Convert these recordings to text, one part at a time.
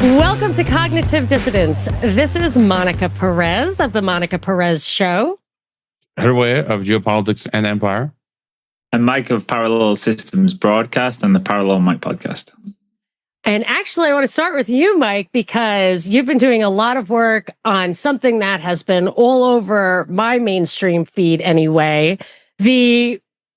Welcome to Cognitive Dissidents. This is Monica Perez of the Monica Perez Show. Herway of Geopolitics and Empire. And Mike of Parallel Systems Broadcast and the Parallel Mike Podcast. And actually, I want to start with you, Mike, because you've been doing a lot of work on something that has been all over my mainstream feed anyway.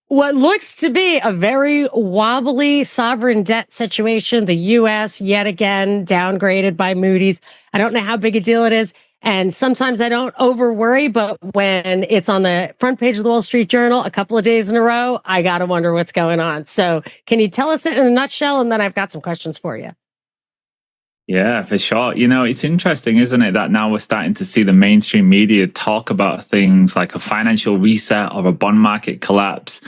What looks to be a very wobbly sovereign debt situation. The U.S. yet again downgraded by Moody's. I don't know how big a deal it is. And sometimes I don't over worry, but when it's on the front page of the Wall Street Journal a couple of days in a row, I got to wonder what's going on. So can you tell us it in a nutshell? And then I've got some questions for you. Yeah, for sure. You know, it's interesting, isn't it, that now we're starting to see the mainstream media talk about things like a financial reset or a bond market collapse.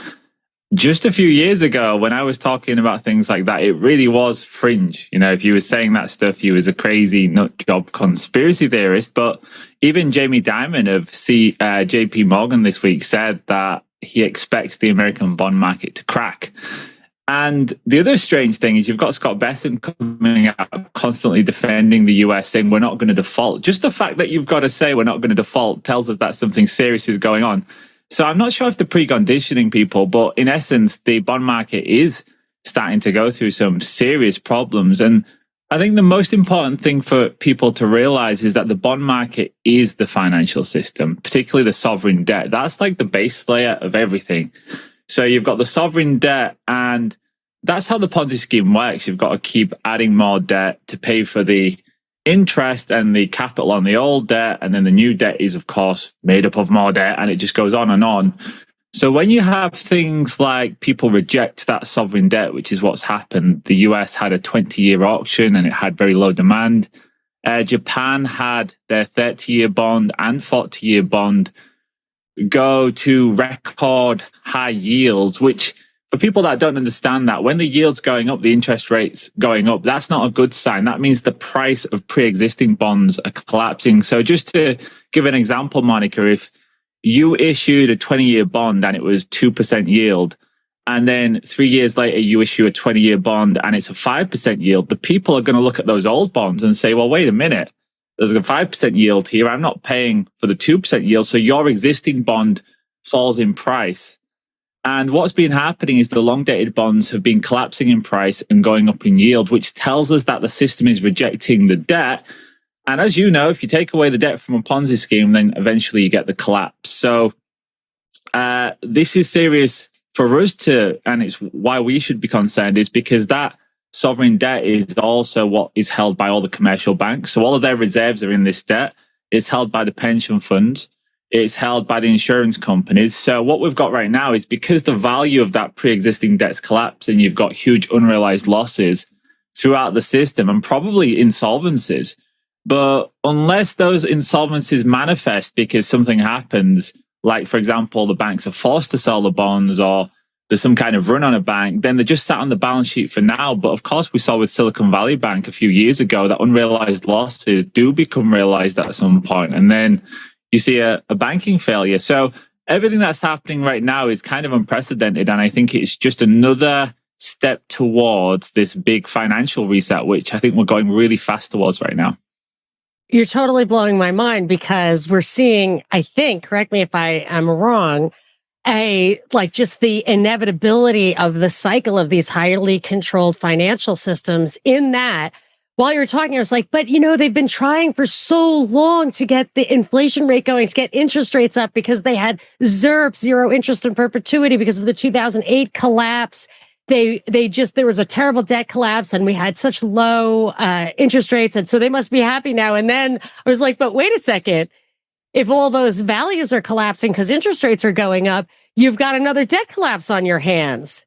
Just a few years ago, when I was talking about things like that, it really was fringe. You know, if you were saying that stuff, you was a crazy nut job conspiracy theorist. But even Jamie Dimon of JP Morgan this week said that he expects the American bond market to crack. And the other strange thing is you've got Scott Bessent coming out constantly defending the US, saying we're not going to default. Just the fact that you've got to say we're not going to default tells us that something serious is going on. So I'm not sure if they're preconditioning people, but in essence, the bond market is starting to go through some serious problems. And I think the most important thing for people to realize is that the bond market is the financial system, particularly the sovereign debt. That's like the base layer of everything. So you've got the sovereign debt, and that's how the Ponzi scheme works. You've got to keep adding more debt to pay for the interest and the capital on the old debt. And then the new debt is, of course, made up of more debt, and it just goes on and on. So when you have things like people reject that sovereign debt, which is what's happened, the US had a 20-year auction and it had very low demand. Japan had their 30-year bond and 40-year bond go to record high yields, which for people that don't understand that, when the yield's going up, the interest rate's going up, that's not a good sign. That means the price of pre-existing bonds are collapsing. So just to give an example, Monica, if you issued a 20-year bond and it was 2% yield, and then 3 years later you issue a 20-year bond and it's a 5% yield, the people are going to look at those old bonds and say, well, wait a minute, there's a 5% yield here. I'm not paying for the 2% yield. So your existing bond falls in price. And what's been happening is the long-dated bonds have been collapsing in price and going up in yield, which tells us that the system is rejecting the debt. And as you know, if you take away the debt from a Ponzi scheme, then eventually you get the collapse. So this is serious for us and it's why we should be concerned, is because that sovereign debt is also what is held by all the commercial banks. So all of their reserves are in this debt. It's held by the pension funds. It's held by the insurance companies. So what we've got right now is, because the value of that pre-existing debt's collapsing, you've got huge unrealized losses throughout the system and probably insolvencies. But unless those insolvencies manifest because something happens, like, for example, the banks are forced to sell the bonds or there's some kind of run on a bank, then they're just sat on the balance sheet for now. But of course, we saw with Silicon Valley Bank a few years ago that unrealized losses do become realized at some point. And then you see a banking failure. So everything that's happening right now is kind of unprecedented. And I think it's just another step towards this big financial reset, which I think we're going really fast towards right now. You're totally blowing my mind, because we're seeing, I think, correct me if I am wrong, just the inevitability of the cycle of these highly controlled financial systems. In that, while you're talking, I was like, but they've been trying for so long to get the inflation rate going, to get interest rates up, because they had ZIRP, zero interest in perpetuity, because of the 2008 collapse. There was a terrible debt collapse and we had such low interest rates. And so they must be happy now. And then I was like, but wait a second. If all those values are collapsing because interest rates are going up, you've got another debt collapse on your hands.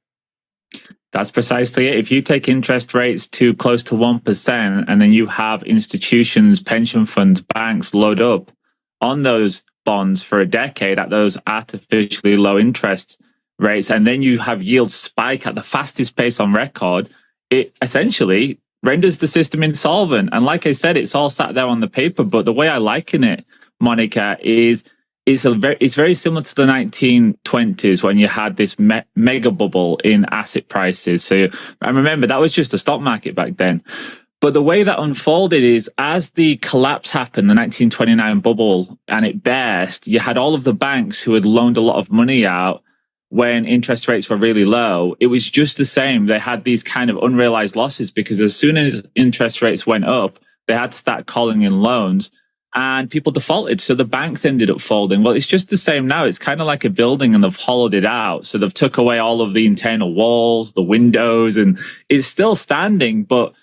That's precisely it. If you take interest rates to close to 1% and then you have institutions, pension funds, banks load up on those bonds for a decade at those artificially low interest rates, and then you have yields spike at the fastest pace on record, it essentially renders the system insolvent. And like I said, it's all sat there on the paper. But the way I liken it, Monica, is it's very similar to the 1920s when you had this mega bubble in asset prices. So I remember that was just a stock market back then. But the way that unfolded is as the collapse happened, the 1929 bubble, and it burst, you had all of the banks who had loaned a lot of money out when interest rates were really low. It was just the same. They had these kind of unrealized losses because as soon as interest rates went up, they had to start calling in loans and people defaulted. So the banks ended up folding. Well, it's just the same now. It's kind of like a building and they've hollowed it out. So they've took away all of the internal walls, the windows, and it's still standing. But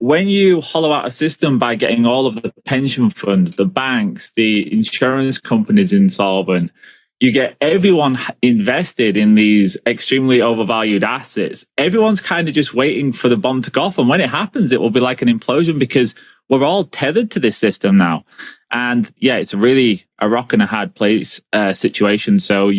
when you hollow out a system by getting all of the pension funds, the banks, the insurance companies insolvent, you get everyone invested in these extremely overvalued assets. Everyone's kind of just waiting for the bomb to go off. And when it happens, it will be like an implosion because we're all tethered to this system now. And yeah, it's really a rock and a hard place situation. So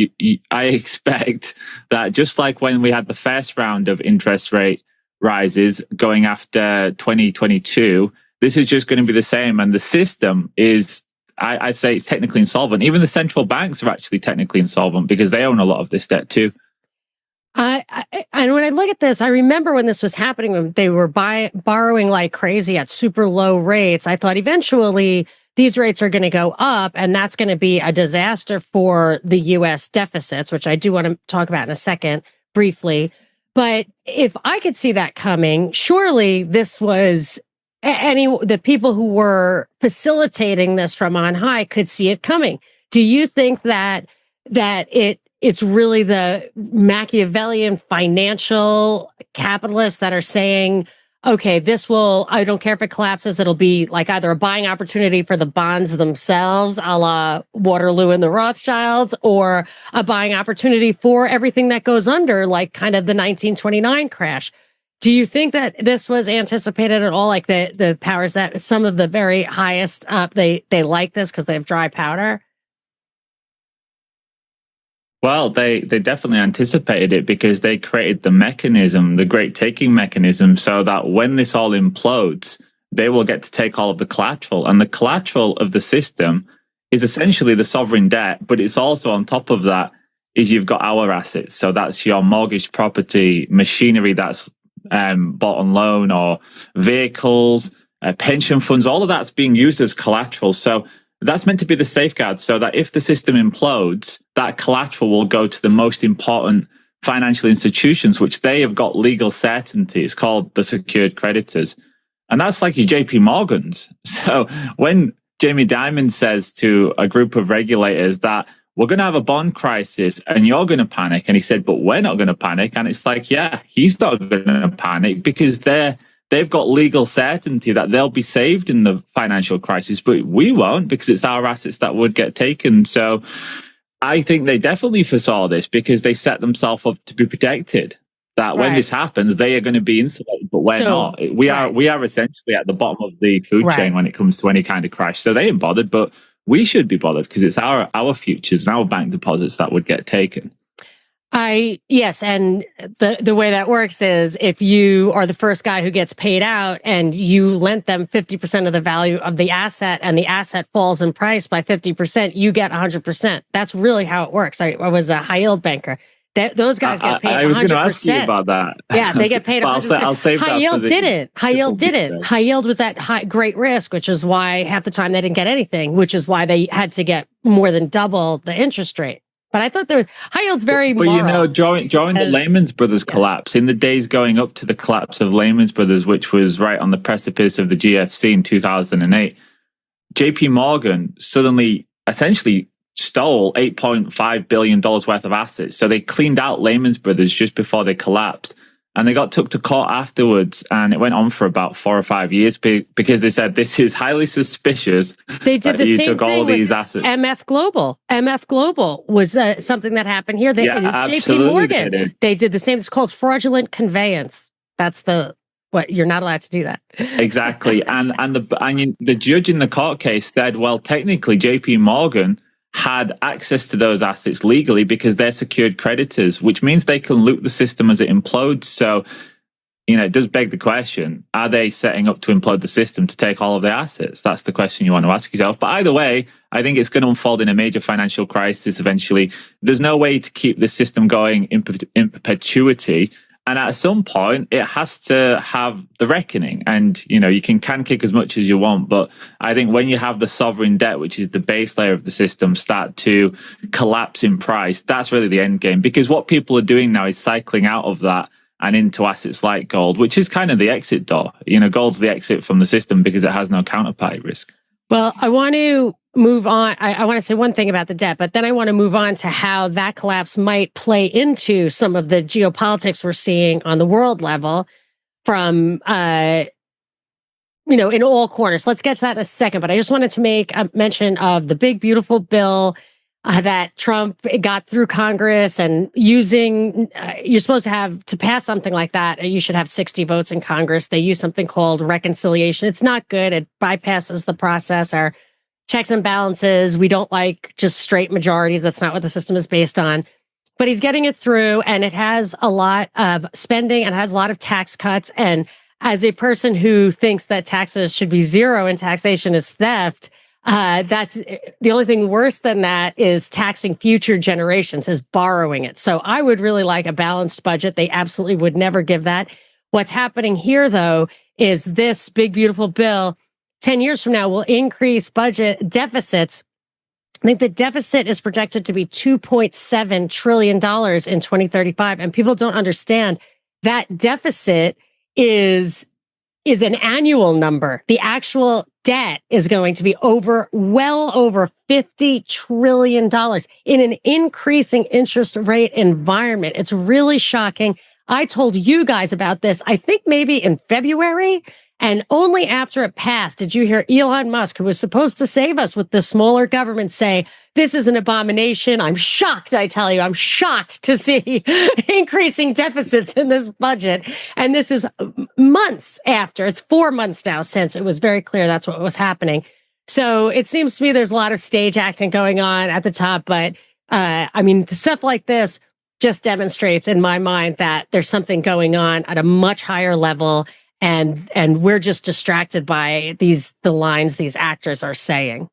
I expect that just like when we had the first round of interest rate rises going after 2022, this is just going to be the same. And the system is, I say it's technically insolvent. Even the central banks are actually technically insolvent because they own a lot of this debt too. And when I look at this, I remember when this was happening, when they were borrowing like crazy at super low rates. I thought eventually these rates are going to go up, and that's going to be a disaster for the U.S. deficits, which I do want to talk about in a second briefly. But if I could see that coming, surely this was the people who were facilitating this from on high could see it coming. Do you think that it's really the Machiavellian financial capitalists that are saying, okay, I don't care if it collapses, it'll be like either a buying opportunity for the bonds themselves, a la Waterloo and the Rothschilds, or a buying opportunity for everything that goes under, like kind of the 1929 crash? Do you think that this was anticipated at all? Like the powers that some of the very highest up, they like this because they have dry powder? Well, they definitely anticipated it because they created the mechanism, the great taking mechanism, so that when this all implodes, they will get to take all of the collateral. And the collateral of the system is essentially the sovereign debt, but it's also on top of that is you've got our assets. So that's your mortgage property, machinery that's bought on loan, or vehicles, pension funds, all of that's being used as collateral. So that's meant to be the safeguard so that if the system implodes, that collateral will go to the most important financial institutions, which they have got legal certainty. It's called the secured creditors. And that's like your JP Morgans. So when Jamie Dimon says to a group of regulators that we're going to have a bond crisis and you're going to panic, and he said, but we're not going to panic. And it's like, yeah, he's not going to panic because they've got legal certainty that they'll be saved in the financial crisis, but we won't because it's our assets that would get taken. So I think they definitely foresaw this because they set themselves up to be protected. That when this happens, they are going to be insulated, but we're not. We are essentially at the bottom of the food chain when it comes to any kind of crash. So they ain't bothered, but we should be bothered because it's our futures and our bank deposits that would get taken. Yes, and the way that works is if you are the first guy who gets paid out and you lent them 50% of the value of the asset and the asset falls in price by 50%, you get 100%. That's really how it works. I was a high yield banker. Those guys get paid 100%. I was going to ask you about that. Yeah, they get paid 100%. I'll save high yield didn't. High yield didn't. High yield was at great risk, which is why half the time they didn't get anything, which is why they had to get more than double the interest rate. But I thought high yield's very moral. But you know, during the Lehman Brothers collapse, in the days going up to the collapse of Lehman Brothers, which was right on the precipice of the GFC in 2008, JP Morgan suddenly essentially stole $8.5 billion worth of assets. So they cleaned out Lehman Brothers just before they collapsed. And they got took to court afterwards, and it went on for about 4 or 5 years because they said this is highly suspicious. They did the same took all thing these with assets. MF Global. MF Global was something that happened here. JP Morgan. They did the same. It's called fraudulent conveyance. That's you're not allowed to do that. Exactly. and the judge in the court case said, well, technically JP Morgan had access to those assets legally because they're secured creditors, which means they can loot the system as it implodes. So, it does beg the question, are they setting up to implode the system to take all of their assets? That's the question you want to ask yourself. But either way, I think it's going to unfold in a major financial crisis eventually. There's no way to keep this system going in perpetuity. And at some point, it has to have the reckoning. And, you can kick as much as you want. But I think when you have the sovereign debt, which is the base layer of the system, start to collapse in price, that's really the end game. Because what people are doing now is cycling out of that and into assets like gold, which is kind of the exit door. Gold's the exit from the system because it has no counterparty risk. Well, I want to move on. I want to say one thing about the debt, but then I want to move on to how that collapse might play into some of the geopolitics we're seeing on the world level from, in all corners. Let's get to that in a second, but I just wanted to make a mention of the big, beautiful bill that Trump got through Congress, and using, you're supposed to pass something like that, you should have 60 votes in Congress. They use something called reconciliation. It's not good. It bypasses the process, our checks and balances. We don't like just straight majorities. That's not what the system is based on. But he's getting it through, and it has a lot of spending and has a lot of tax cuts. And as a person who thinks that taxes should be zero and taxation is theft, that's the only thing worse than that is taxing future generations, is borrowing it. So I would really like a balanced budget. They absolutely would never give that. What's happening here, though, is this big, beautiful bill 10 years from now will increase budget deficits. I think the deficit is projected to be $2.7 trillion in 2035. And people don't understand that deficit is an annual number. The actual debt is going to be well over $50 trillion in an increasing interest rate environment. It's really shocking. I told you guys about this, I think maybe in February, and only after it passed did you hear Elon Musk, who was supposed to save us with the smaller government, say, this is an abomination. I'm shocked, I tell you. I'm shocked to see increasing deficits in this budget. And this is months after. It's 4 months now since it was very clear that's what was happening. So it seems to me there's a lot of stage acting going on at the top. But stuff like this just demonstrates in my mind that there's something going on at a much higher level. And we're just distracted by the lines these actors are saying.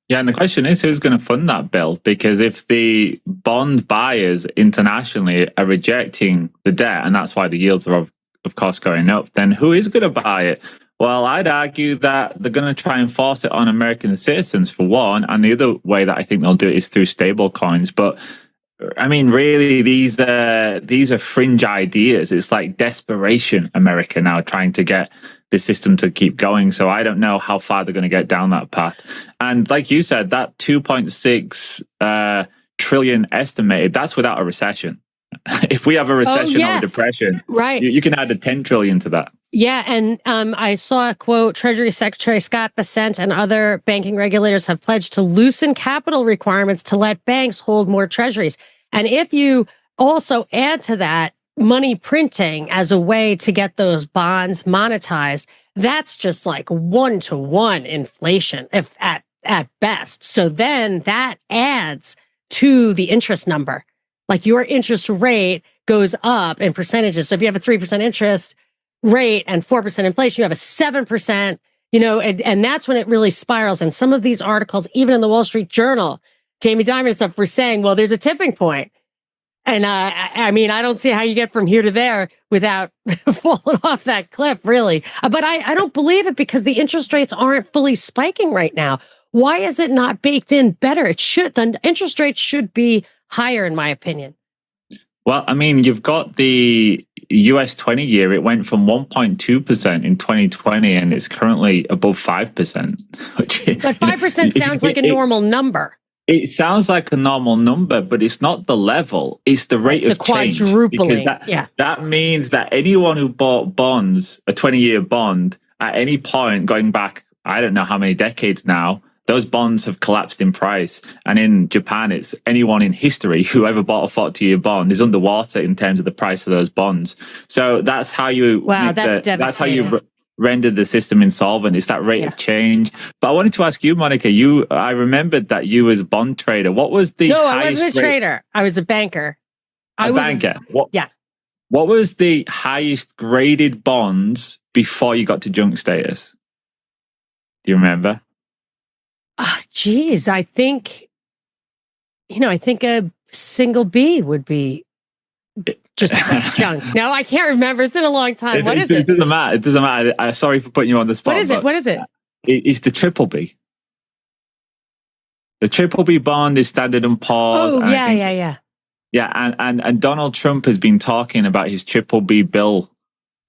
Yeah, and the question is, who's going to fund that bill? Because if the bond buyers internationally are rejecting the debt, and that's why the yields are, of course, going up, then who is going to buy it? Well, I'd argue that they're going to try and force it on American citizens, for one. And the other way that I think they'll do it is through stable coins. But I mean, really, these are fringe ideas. It's like desperation America now trying to get the system to keep going. So I don't know how far they're going to get down that path. And like you said, that 2.6 trillion estimated, that's without a recession. If we have a recession or a depression, right, you can add a 10 trillion to that. Yeah, and I saw a quote, Treasury Secretary Scott Bessent and other banking regulators have pledged to loosen capital requirements to let banks hold more treasuries. And if you also add to that money printing as a way to get those bonds monetized, that's just like 1-to-1 inflation, if at best. So then that adds to the interest number. Like your interest rate goes up in percentages. So if you have a 3% interest rate and 4% inflation, you have a 7%, and that's when it really spirals. And some of these articles, even in the Wall Street Journal, Jamie Dimon and stuff were saying, well, there's a tipping point. And I don't see how you get from here to there without falling off that cliff, really. But I don't believe it because the interest rates aren't fully spiking right now. Why is it not baked in better? The interest rates should be higher, in my opinion. Well, I mean, you've got the US 20-year. It went from 1.2% in 2020, and it's currently above 5%. But 5% sounds like a normal number. It sounds like a normal number, but it's not the level. It's the rate of change. Quadrupling. Because that means that anyone who bought bonds, a 20-year bond, at any point going back, I don't know how many decades now, those bonds have collapsed in price. And in Japan, it's anyone in history who ever bought a 40-year bond is underwater in terms of the price of those bonds. So that's how you that's how you render the system insolvent. It's that rate of change. But I wanted to ask you, Monica, I remembered that you was a bond trader. What was the No, I wasn't a trader. I was a banker. Banker. Yeah. What was the highest graded bonds before you got to junk status? Do you remember? Geez, I think a single B would be just junk. No, I can't remember. It's been a long time. What is it? It doesn't matter. It doesn't matter. Sorry for putting you on the spot. What is it? It's the triple B. The triple B bond is Standard & Poor's. Oh, yeah. Yeah, and Donald Trump has been talking about his triple B bill.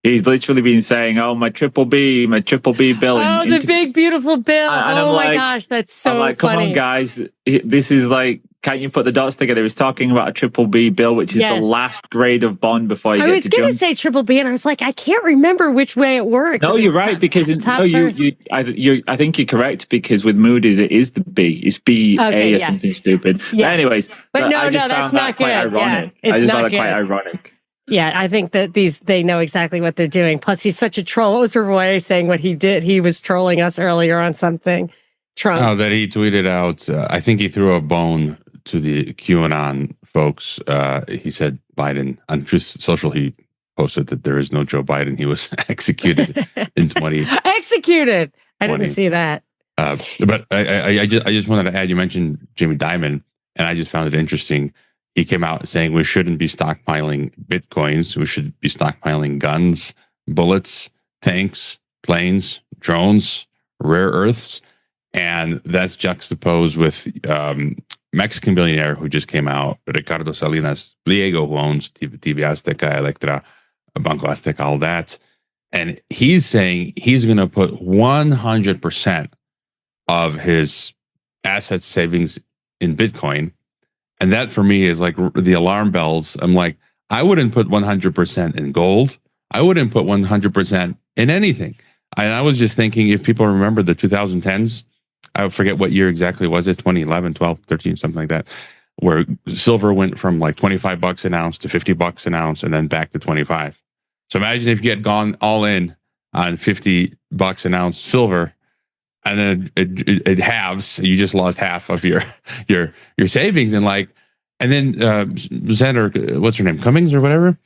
He's literally been saying, "Oh, my triple B bill." Oh, the big beautiful bill. And oh my gosh, that's so I'm like, funny. come on, guys. This is like, can't you put the dots together? He's talking about a triple B bill, which is the last grade of bond before you I get was to going to jump. say triple B, and I was like, I can't remember which way it works. No, you're right, because I think you're correct, because with Moody's it is the B. It's BA or something stupid. Yeah. But anyways, but no, I just that's found not that quite good. ironic. Yeah, I just found that quite ironic. Yeah, I think that they know exactly what they're doing. Plus, he's such a troll. What was Roy saying what he did? He was trolling us earlier on something. Trump. Oh, that he tweeted out. I think he threw a bone to the QAnon folks. He said Biden, on Truth Social, he posted that there is no Joe Biden. He was executed in 20. Executed. I didn't see that. But I just wanted to add, you mentioned Jamie Dimon, and I just found it interesting. He came out saying we shouldn't be stockpiling Bitcoins. We should be stockpiling guns, bullets, tanks, planes, drones, rare earths. And that's juxtaposed with Mexican billionaire who just came out, Ricardo Salinas Pliego, who owns TV Azteca, Electra, Banco Azteca, all that. And he's saying he's going to put 100% of his asset savings in Bitcoin. And that for me is like the alarm bells. I'm like, I wouldn't put 100% in gold. I wouldn't put 100% in anything. And I was just thinking, if people remember the 2010s, I forget what year exactly was it, 2011, 12, 13, something like that, where silver went from like $25 an ounce to $50 an ounce and then back to 25. So imagine if you had gone all in on $50 an ounce silver, and then it halves. You just lost half of your savings, and then Senator, what's her name, Cummings or whatever,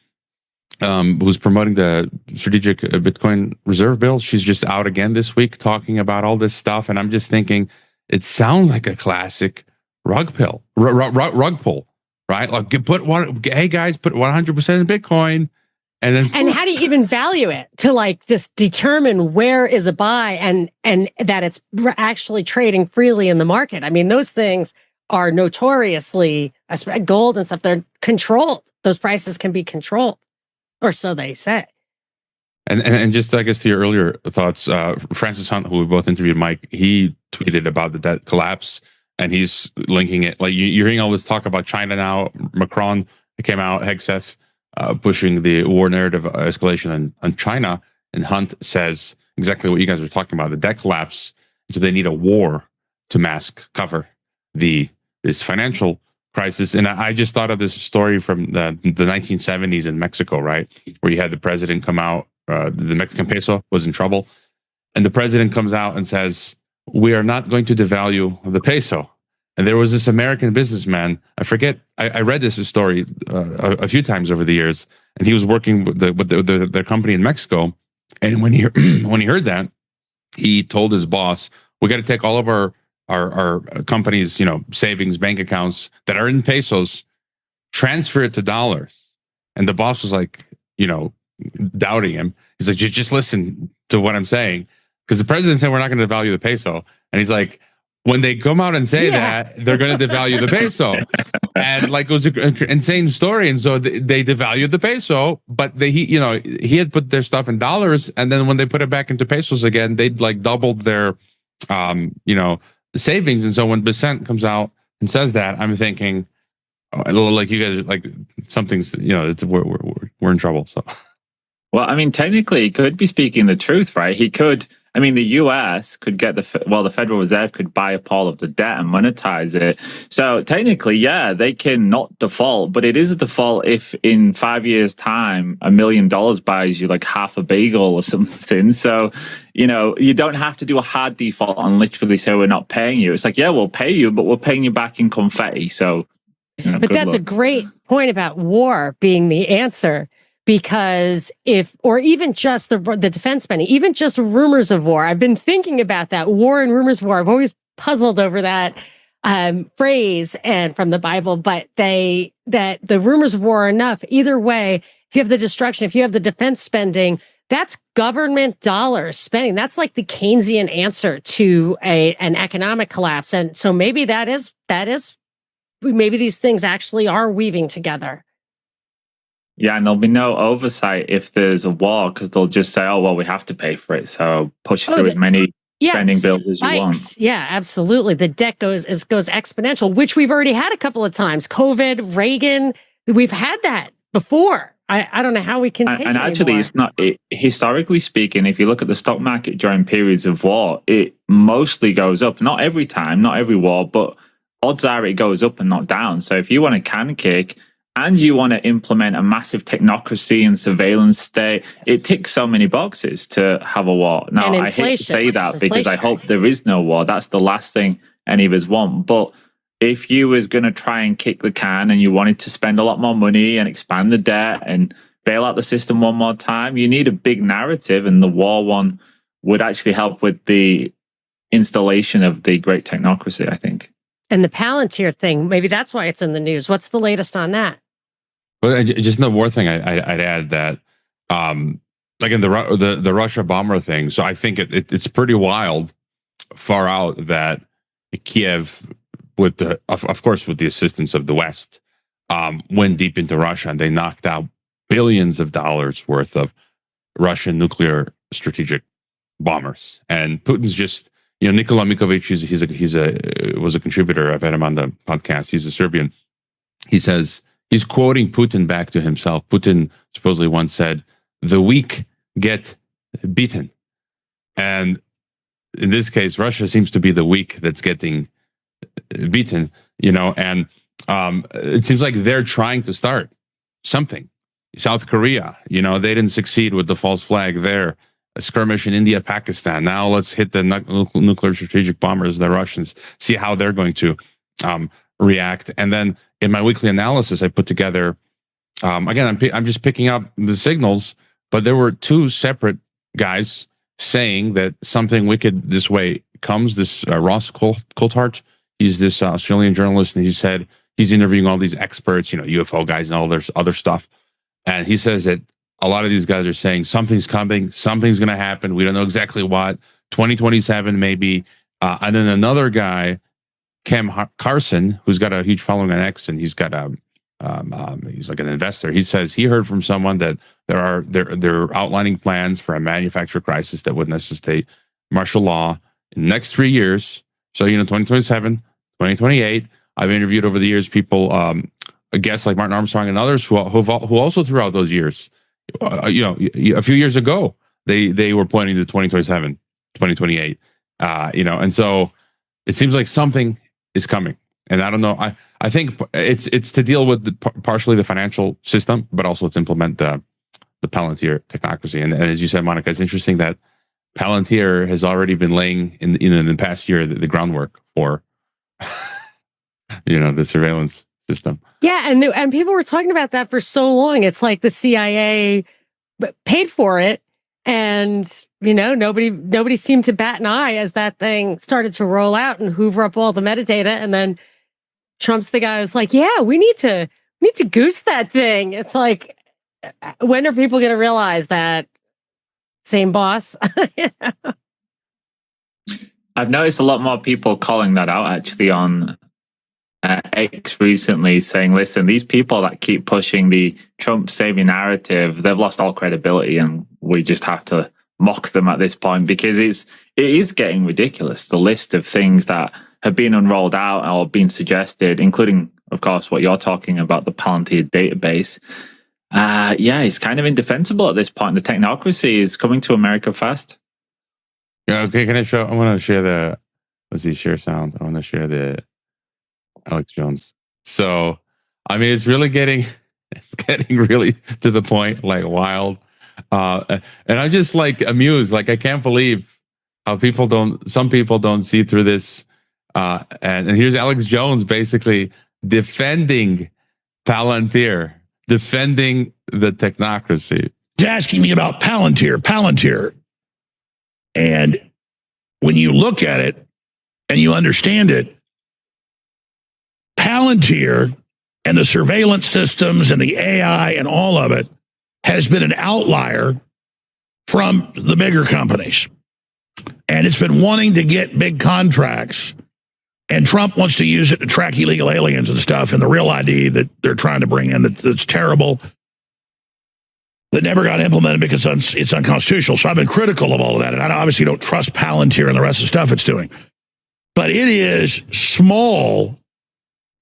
who's promoting the strategic Bitcoin reserve bill. She's just out again this week talking about all this stuff, and I'm just thinking it sounds like a classic rug pull, right? Like hey guys, put 100% in Bitcoin. And how do you even value it to like just determine where is a buy and that it's actually trading freely in the market? I mean, those things are notoriously, gold and stuff, they're controlled. Those prices can be controlled, or so they say. And just, I guess, to your earlier thoughts, Francis Hunt, who we both interviewed, Mike, he tweeted about the debt collapse, and he's linking it. Like you're hearing all this talk about China now. Macron came out, Hegseth, pushing the war narrative escalation on China, and Hunt says exactly what you guys are talking about: the debt collapse. So they need a war to mask cover this financial crisis. And I just thought of this story from the 1970s in Mexico, right, where you had the president come out. The Mexican peso was in trouble, and the president comes out and says, "We are not going to devalue the peso." And there was this American businessman, I forget, I read this story a few times over the years, and he was working with their company in Mexico. And when he heard that, he told his boss, "We got to take all of our company's savings bank accounts that are in pesos, transfer it to dollars." And the boss was like, doubting him. He's like, "Just listen to what I'm saying," because the president said we're not going to devalue the peso, and he's like, when they come out and say that, they're going to devalue the peso. And like, it was an insane story. And so they devalued the peso, but he had put their stuff in dollars. And then when they put it back into pesos again, they'd like doubled their, savings. And so when Besant comes out and says that, I'm thinking, like, you guys, like, something's, we're in trouble. So, well, I mean, technically, he could be speaking the truth, right? He could. I mean, the US could get the Federal Reserve could buy up all of the debt and monetize it. So technically, yeah, they can not default, but it is a default if in 5 years' time, $1 million buys you like half a bagel or something. So, you don't have to do a hard default and literally say we're not paying you. It's like, yeah, we'll pay you, but we're paying you back in confetti. So, but that's a great point about war being the answer. Because or even just the defense spending, even just rumors of war. I've been thinking about that, war and rumors of war. I've always puzzled over that. phrase and from the Bible, but that the rumors of war are enough. Either way, if you have the destruction, if you have the defense spending, that's government dollars spending. That's like the Keynesian answer to an economic collapse. And so maybe maybe these things actually are weaving together. Yeah, and there'll be no oversight if there's a war, because they'll just say, oh, well, we have to pay for it. So push through as many spending bills as you want. Yeah, absolutely. The debt goes exponential, which we've already had a couple of times. COVID, Reagan, we've had that before. I don't know how we can take and actually, anymore. it's not historically speaking. If you look at the stock market during periods of war, it mostly goes up. Not every time, not every war, but odds are it goes up and not down. So if you want a can cake and you want to implement a massive technocracy and surveillance state, it ticks so many boxes to have a war. Now, I hate to say that because I hope there is no war. That's the last thing any of us want. But if you was going to try and kick the can and you wanted to spend a lot more money and expand the debt and bail out the system one more time, you need a big narrative, and the war one would actually help with the installation of the great technocracy, I think. And the Palantir thing, maybe that's why it's in the news. What's the latest on that? Well, just the more thing I'd add that, like in the Russia bomber thing. So I think it's pretty wild, far out, that Kiev, with of course with the assistance of the West, went deep into Russia, and they knocked out billions of dollars worth of Russian nuclear strategic bombers. And Putin's just, Nikola Mikovic, was a contributor. I've had him on the podcast. He's a Serbian. He says, he's quoting Putin back to himself. Putin supposedly once said, "The weak get beaten." And in this case, Russia seems to be the weak that's getting beaten, and it seems like they're trying to start something. South Korea, they didn't succeed with the false flag there. A skirmish in India, Pakistan. Now let's hit the nuclear strategic bombers, the Russians, see how they're going to react. And then in my weekly analysis, I put together, again, I'm just picking up the signals, but there were two separate guys saying that something wicked this way comes. This Ross Coulthart, he's this Australian journalist, and he said he's interviewing all these experts, UFO guys and all this other stuff. And he says that a lot of these guys are saying something's coming, something's going to happen. We don't know exactly what, 2027 maybe. And then another guy, Cam Carson, who's got a huge following on X, and he's got he's like an investor. He says he heard from someone that they're outlining plans for a manufacturer crisis that would necessitate martial law in the next 3 years. So 2027, 2028. I've interviewed over the years people, guests like Martin Armstrong and others who also throughout those years, a few years ago, they were pointing to 2027, 2028. And so it seems like something is coming, and I don't know. I think it's to deal with partially the financial system, but also to implement the Palantir technocracy. And as you said, Monica, it's interesting that Palantir has already been laying in the past year the groundwork for the surveillance system. Yeah, and people were talking about that for so long. It's like the CIA paid for it, and nobody seemed to bat an eye as that thing started to roll out and hoover up all the metadata. And then Trump's the guy who's like, "Yeah, we need to goose that thing." It's like, when are people going to realize that? Same boss. I've noticed a lot more people calling that out actually on X recently, saying, listen, these people that keep pushing the Trump saving narrative, they've lost all credibility, and we just have to mock them at this point, because it is getting ridiculous, the list of things that have been unrolled out or been suggested, including, of course, what you're talking about, the Palantir database. It's kind of indefensible at this point. The technocracy is coming to America fast. Yeah, okay, I want to share share sound. I want to share the Alex Jones. So, I mean, it's getting really to the point, like wild. And I'm just like amused. Like, I can't believe how some people don't see through this. And here's Alex Jones basically defending Palantir, defending the technocracy. He's asking me about Palantir. And when you look at it and you understand it, Palantir and the surveillance systems and the AI and all of it has been an outlier from the bigger companies. And it's been wanting to get big contracts. And Trump wants to use it to track illegal aliens and stuff. And the real ID that they're trying to bring in that's terrible, that never got implemented because it's unconstitutional. So I've been critical of all of that. And I obviously don't trust Palantir and the rest of the stuff it's doing. But it is small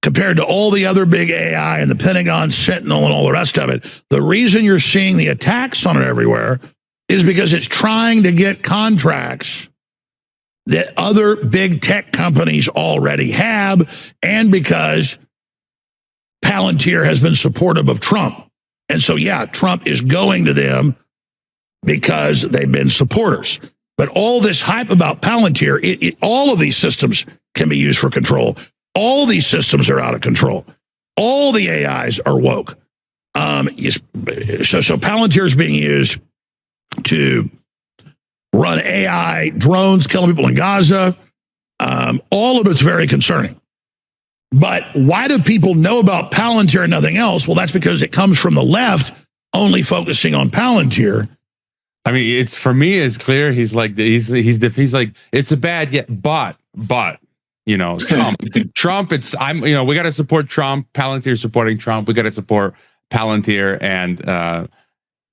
compared to all the other big AI and the Pentagon, Sentinel, and all the rest of it. The reason you're seeing the attacks on it everywhere is because it's trying to get contracts that other big tech companies already have, and because Palantir has been supportive of Trump. And so, yeah, Trump is going to them because they've been supporters. But all this hype about Palantir, all of these systems can be used for control. All these systems are out of control. All the AIs are woke. So Palantir is being used to run AI drones, killing people in Gaza. All of it's very concerning. But why do people know about Palantir and nothing else? Well, that's because it comes from the left, only focusing on Palantir. I mean, it's, for me, it's clear. He's like, he's like, it's a bad, but, you know, Trump, we got to support Trump. Palantir supporting Trump. We got to support Palantir. And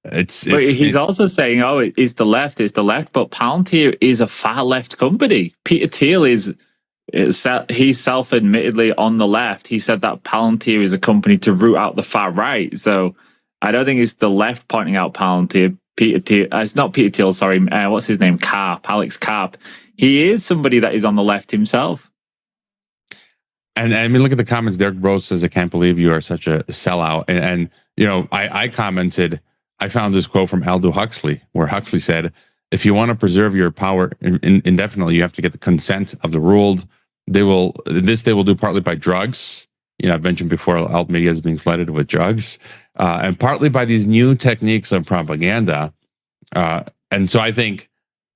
but he's also saying, oh, it's the left. But Palantir is a far left company. Peter Thiel he's self-admittedly on the left. He said that Palantir is a company to root out the far right. So I don't think it's the left pointing out Palantir. Peter Thiel, it's not Peter Thiel, sorry. What's his name? Alex Karp. He is somebody that is on the left himself. And I mean, look at the comments. Derek Rose says, I can't believe you are such a sellout. And you know, I commented, I found this quote from Aldous Huxley, where Huxley said, if you want to preserve your power indefinitely, you have to get the consent of the ruled. They will do partly by drugs. You know, I've mentioned before, alt media is being flooded with drugs, and partly by these new techniques of propaganda. And so I think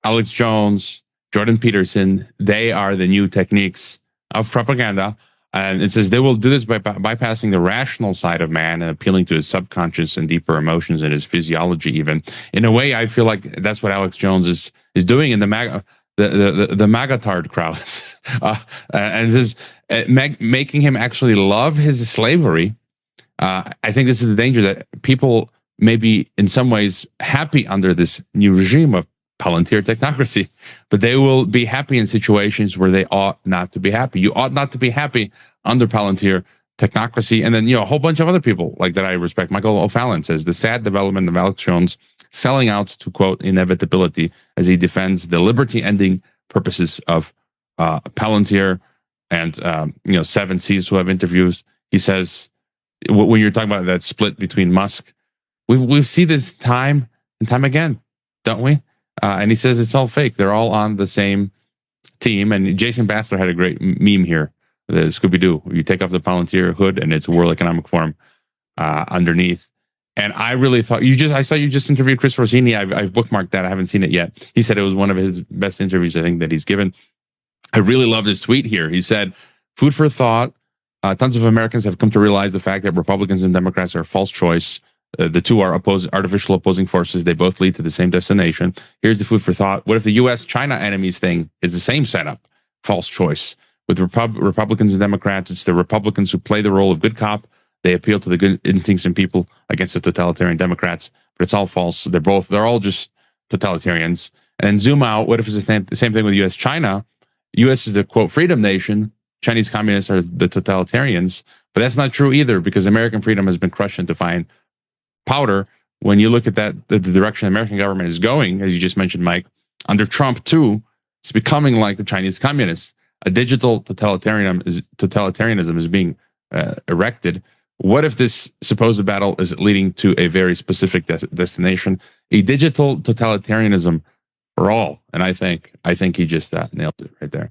Alex Jones, Jordan Peterson, they are the new techniques of propaganda. And it says they will do this by bypassing the rational side of man and appealing to his subconscious and deeper emotions and his physiology. Even in a way, I feel like that's what Alex Jones is doing in the magatard crowds, and this is making him actually love his slavery. I think this is the danger, that people may be in some ways happy under this new regime of Palantir technocracy, but they will be happy in situations where they ought not to be happy. You ought not to be happy under Palantir technocracy. And then, you know, a whole bunch of other people like that I respect. Michael O'Fallon says the sad development of Alex Jones selling out to, quote, inevitability as he defends the liberty-ending purposes of Palantir and, 7 C's who have interviews. He says, when you're talking about that split between Musk, we've seen this time and time again, don't we? And he says it's all fake. They're all on the same team. And Jason Bassler had a great meme here, the Scooby-Doo. You take off the Palantir hood and it's World Economic Forum underneath. And I really thought I saw you just interviewed Chris Rossini. I've bookmarked that. I haven't seen it yet. He said it was one of his best interviews, I think, that he's given. I really loved his tweet here. He said, food for thought. Tons of Americans have come to realize the fact that Republicans and Democrats are a false choice. The two are artificial opposing forces. They both lead to the same destination. Here's the food for thought. What if the U.S.-China enemies thing is the same setup? False choice. With Republicans and Democrats, it's the Republicans who play the role of good cop. They appeal to the good instincts in people against the totalitarian Democrats, but it's all false. They're all just totalitarians. And then zoom out. What if it's the same thing with U.S.-China? U.S. is the, quote, freedom nation. Chinese communists are the totalitarians. But that's not true either, because American freedom has been crushed into fine powder. When you look at that, the direction the American government is going, as you just mentioned, Mike, under Trump too, it's becoming like the Chinese communists. A digital totalitarianism is being erected. What if this supposed battle is leading to a very specific destination, a digital totalitarianism for all? And I think he just nailed it right there.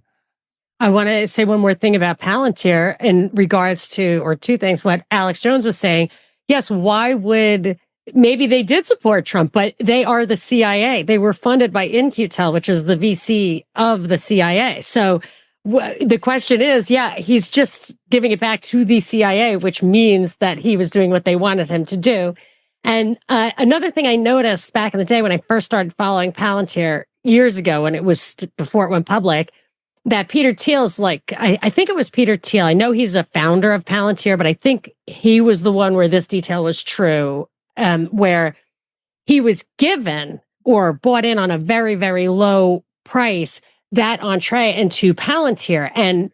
I want to say one more thing about Palantir in regards to, or two things, what Alex Jones was saying. Yes, why would, maybe they did support Trump, but they are the CIA. They were funded by In-Q-Tel, which is the VC of the CIA. So the question is, he's just giving it back to the CIA, which means that he was doing what they wanted him to do. And another thing I noticed back in the day when I first started following Palantir years ago, when it was before it went public, that Peter Thiel's I think it was Peter Thiel. I know he's a founder of Palantir, but I think he was the one where this detail was true, where he was given or bought in on a very, very low price that entree into Palantir. And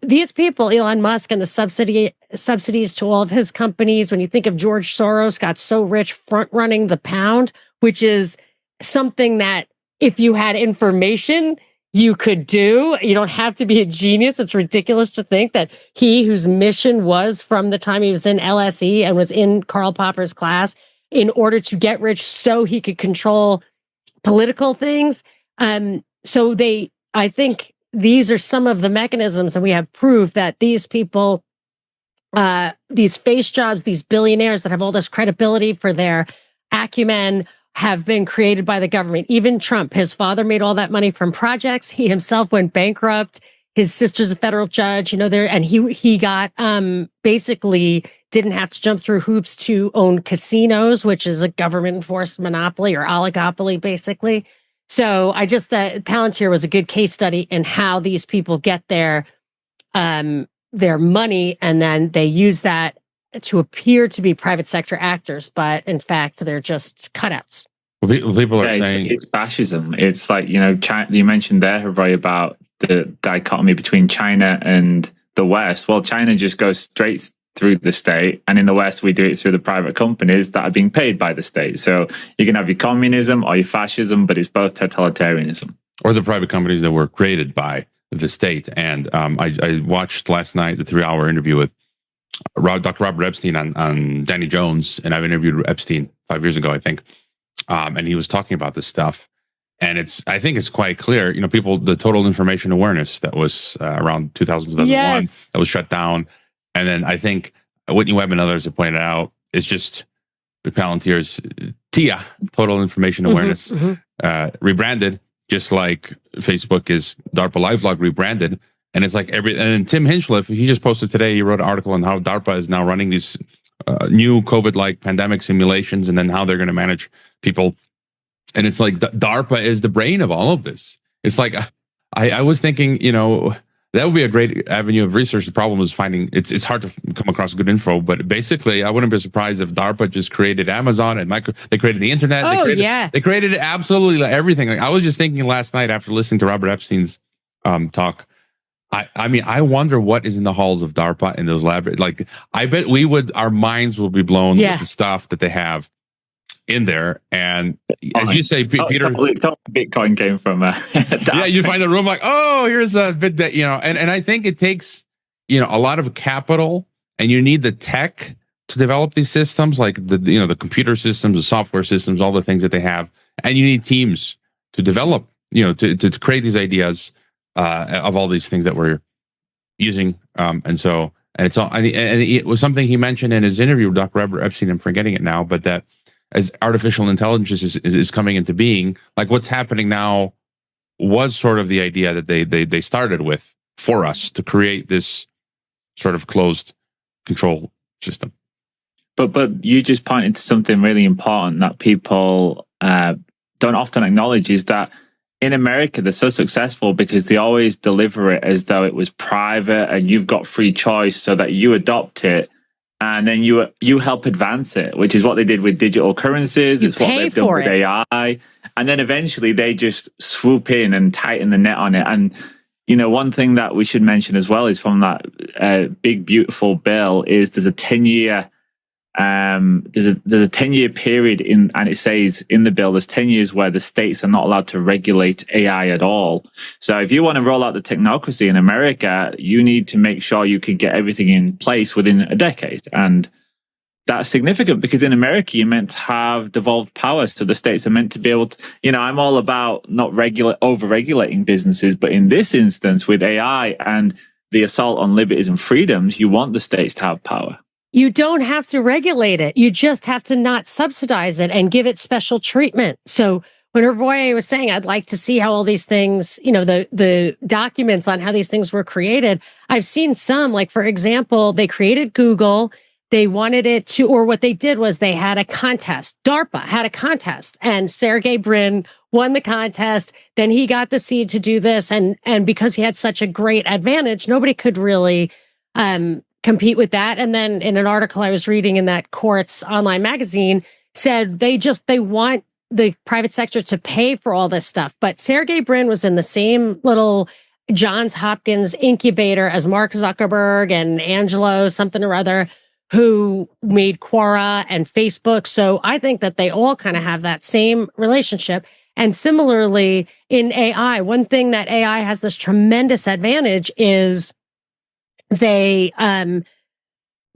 these people, Elon Musk and the subsidies to all of his companies, when you think of George Soros got so rich front running the pound, which is something that if you had information, you could do. You don't have to be a genius. It's ridiculous to think that he, whose mission was from the time he was in LSE and was in Karl Popper's class, in order to get rich so he could control political things. So I think these are some of the mechanisms, and we have proof that these people, these face jobs, these billionaires that have all this credibility for their acumen, have been created by the government. Even Trump, his father made all that money from projects. He himself went bankrupt. His sister's a federal judge, and he got basically didn't have to jump through hoops to own casinos, which is a government enforced monopoly or oligopoly, basically. So that Palantir was a good case study in how these people get their money, and then they use that to appear to be private sector actors, but in fact, they're just cutouts. Well, people are saying it's fascism. It's like, China, you mentioned there, Roy, about the dichotomy between China and the West. Well, China just goes straight through the state, and in the West, we do it through the private companies that are being paid by the state. So you can have your communism or your fascism, but it's both totalitarianism. Or the private companies that were created by the state. And I watched last night the 3-hour interview with Dr. Robert Epstein on Danny Jones, and I've interviewed Epstein 5 years ago, I think, and he was talking about this stuff. And I think it's quite clear, the total information awareness that was around 2001, yes, that was shut down. And then I think Whitney Webb and others have pointed out, it's just Palantir's TIA, total information awareness, rebranded, just like Facebook is DARPA LiveLog rebranded. And it's like and then Tim Hinchcliffe, he just posted today, he wrote an article on how DARPA is now running these new COVID-like pandemic simulations, and then how they're going to manage people. And it's like DARPA is the brain of all of this. It's like, I was thinking, that would be a great avenue of research. The problem is finding, it's hard to come across good info, but basically I wouldn't be surprised if DARPA just created Amazon and they created the internet. They created absolutely everything. Like, I was just thinking last night after listening to Robert Epstein's talk, I wonder what is in the halls of DARPA in those labs. Like, I bet our minds will be blown with the stuff that they have in there. And as you say, Peter, Bitcoin came from yeah, you find the room like, oh, here's a bit that, and I think it takes, a lot of capital, and you need the tech to develop these systems, like the computer systems, the software systems, all the things that they have. And you need teams to develop, to create these ideas of all these things that we're using. And it's all, and it was something he mentioned in his interview with Dr. Robert Epstein. I'm forgetting it now, but that as artificial intelligence is coming into being, like what's happening now was sort of the idea that they started with for us to create this sort of closed control system. But you just pointed to something really important that people don't often acknowledge, is that in America, they're so successful because they always deliver it as though it was private and you've got free choice, so that you adopt it and then you help advance it, which is what they did with digital currencies. It's what they've done with AI. And then eventually they just swoop in and tighten the net on it. And, one thing that we should mention as well is from that big, beautiful bill is there's a 10-year there's a 10-year period and it says in the bill there's 10 years where the states are not allowed to regulate AI at all. So if you want to roll out the technocracy in America, you need to make sure you can get everything in place within a decade. And that's significant because in America you're meant to have devolved powers, so the states are meant to be able to, I'm all about not over-regulating businesses, but in this instance with AI and the assault on liberties and freedoms, you want the states to have power. You don't have to regulate it. You just have to not subsidize it and give it special treatment. So when Hervoye was saying, I'd like to see how all these things, the documents on how these things were created. I've seen some, like, for example, they created Google. They wanted it to, or what they did was they had a contest. DARPA had a contest, and Sergey Brin won the contest. Then he got the seed to do this. And because he had such a great advantage, nobody could really compete with that. And then in an article I was reading in that Quartz online magazine said they want the private sector to pay for all this stuff. But Sergey Brin was in the same little Johns Hopkins incubator as Mark Zuckerberg and Angelo something or other, who made Quora and Facebook. So I think that they all kind of have that same relationship. And similarly in AI, one thing that AI has this tremendous advantage is the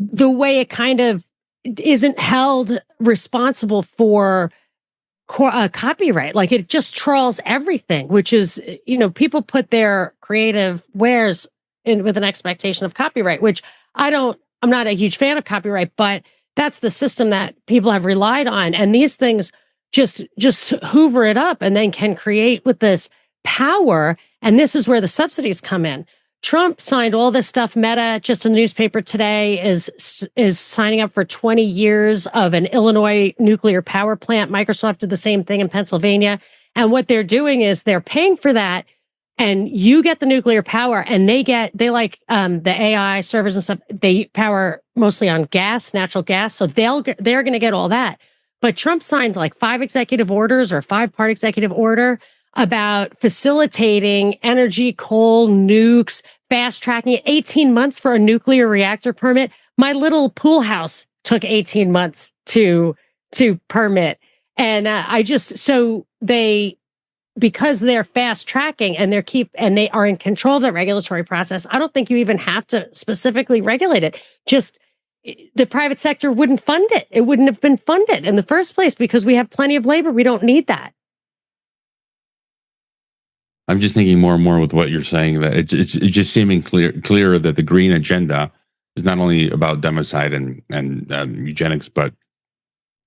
way it kind of isn't held responsible for copyright. Like, it just trawls everything, which is, people put their creative wares in with an expectation of copyright, which I'm not a huge fan of copyright, but that's the system that people have relied on. And these things just hoover it up and then can create with this power. And this is where the subsidies come in. Trump signed all this stuff. Meta, just in the newspaper today, is signing up for 20 years of an Illinois nuclear power plant. Microsoft did the same thing in Pennsylvania. And what they're doing is they're paying for that. And you get the nuclear power, and they like the AI servers and stuff. They power mostly on natural gas. So they're going to get all that. But Trump signed like 5 executive orders or 5-part executive order about facilitating energy, coal, nukes, fast tracking it. 18 months for a nuclear reactor permit. My little pool house took 18 months to permit. And because they're fast tracking and they are in control of that regulatory process, I don't think you even have to specifically regulate it. Just the private sector wouldn't fund it. It wouldn't have been funded in the first place because we have plenty of labor. We don't need that. I'm just thinking more and more with what you're saying, that it's just seeming clear that the green agenda is not only about democide and eugenics, but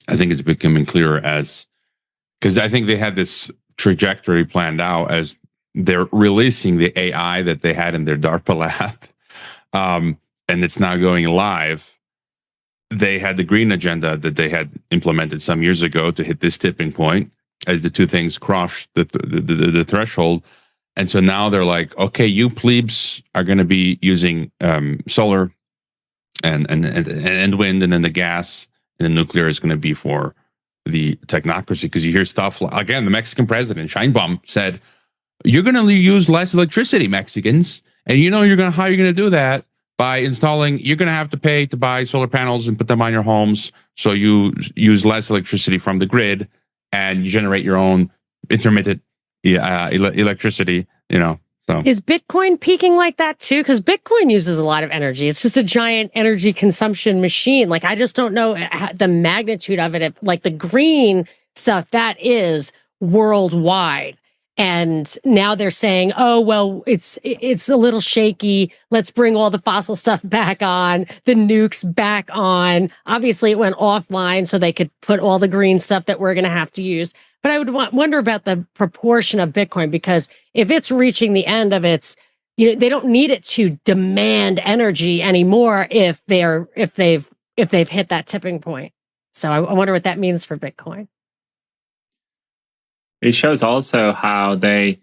I think it's becoming clearer because I think they had this trajectory planned out as they're releasing the AI that they had in their DARPA lab, and it's now going live. They had the green agenda that they had implemented some years ago to hit this tipping point as the two things cross the threshold. And so now they're like, okay, you plebes are going to be using solar and wind, and then the gas and the nuclear is going to be for the technocracy. Because you hear stuff like, again, the Mexican president Sheinbaum said, you're going to use less electricity, Mexicans, and how you're going to do that by installing. You're going to have to pay to buy solar panels and put them on your homes, so you use less electricity from the grid and you generate your own intermittent electricity. So is Bitcoin peaking like that too? Because Bitcoin uses a lot of energy. It's just a giant energy consumption machine. Like, I just don't know the magnitude of it. Like the green stuff, that is worldwide. And now they're saying, oh, well, it's a little shaky. Let's bring all the fossil stuff back on, the nukes back on. Obviously, it went offline so they could put all the green stuff that we're going to have to use. But I would wonder about the proportion of Bitcoin, because if it's reaching the end of its, they don't need it to demand energy anymore if they've hit that tipping point. So I wonder what that means for Bitcoin. It shows also how they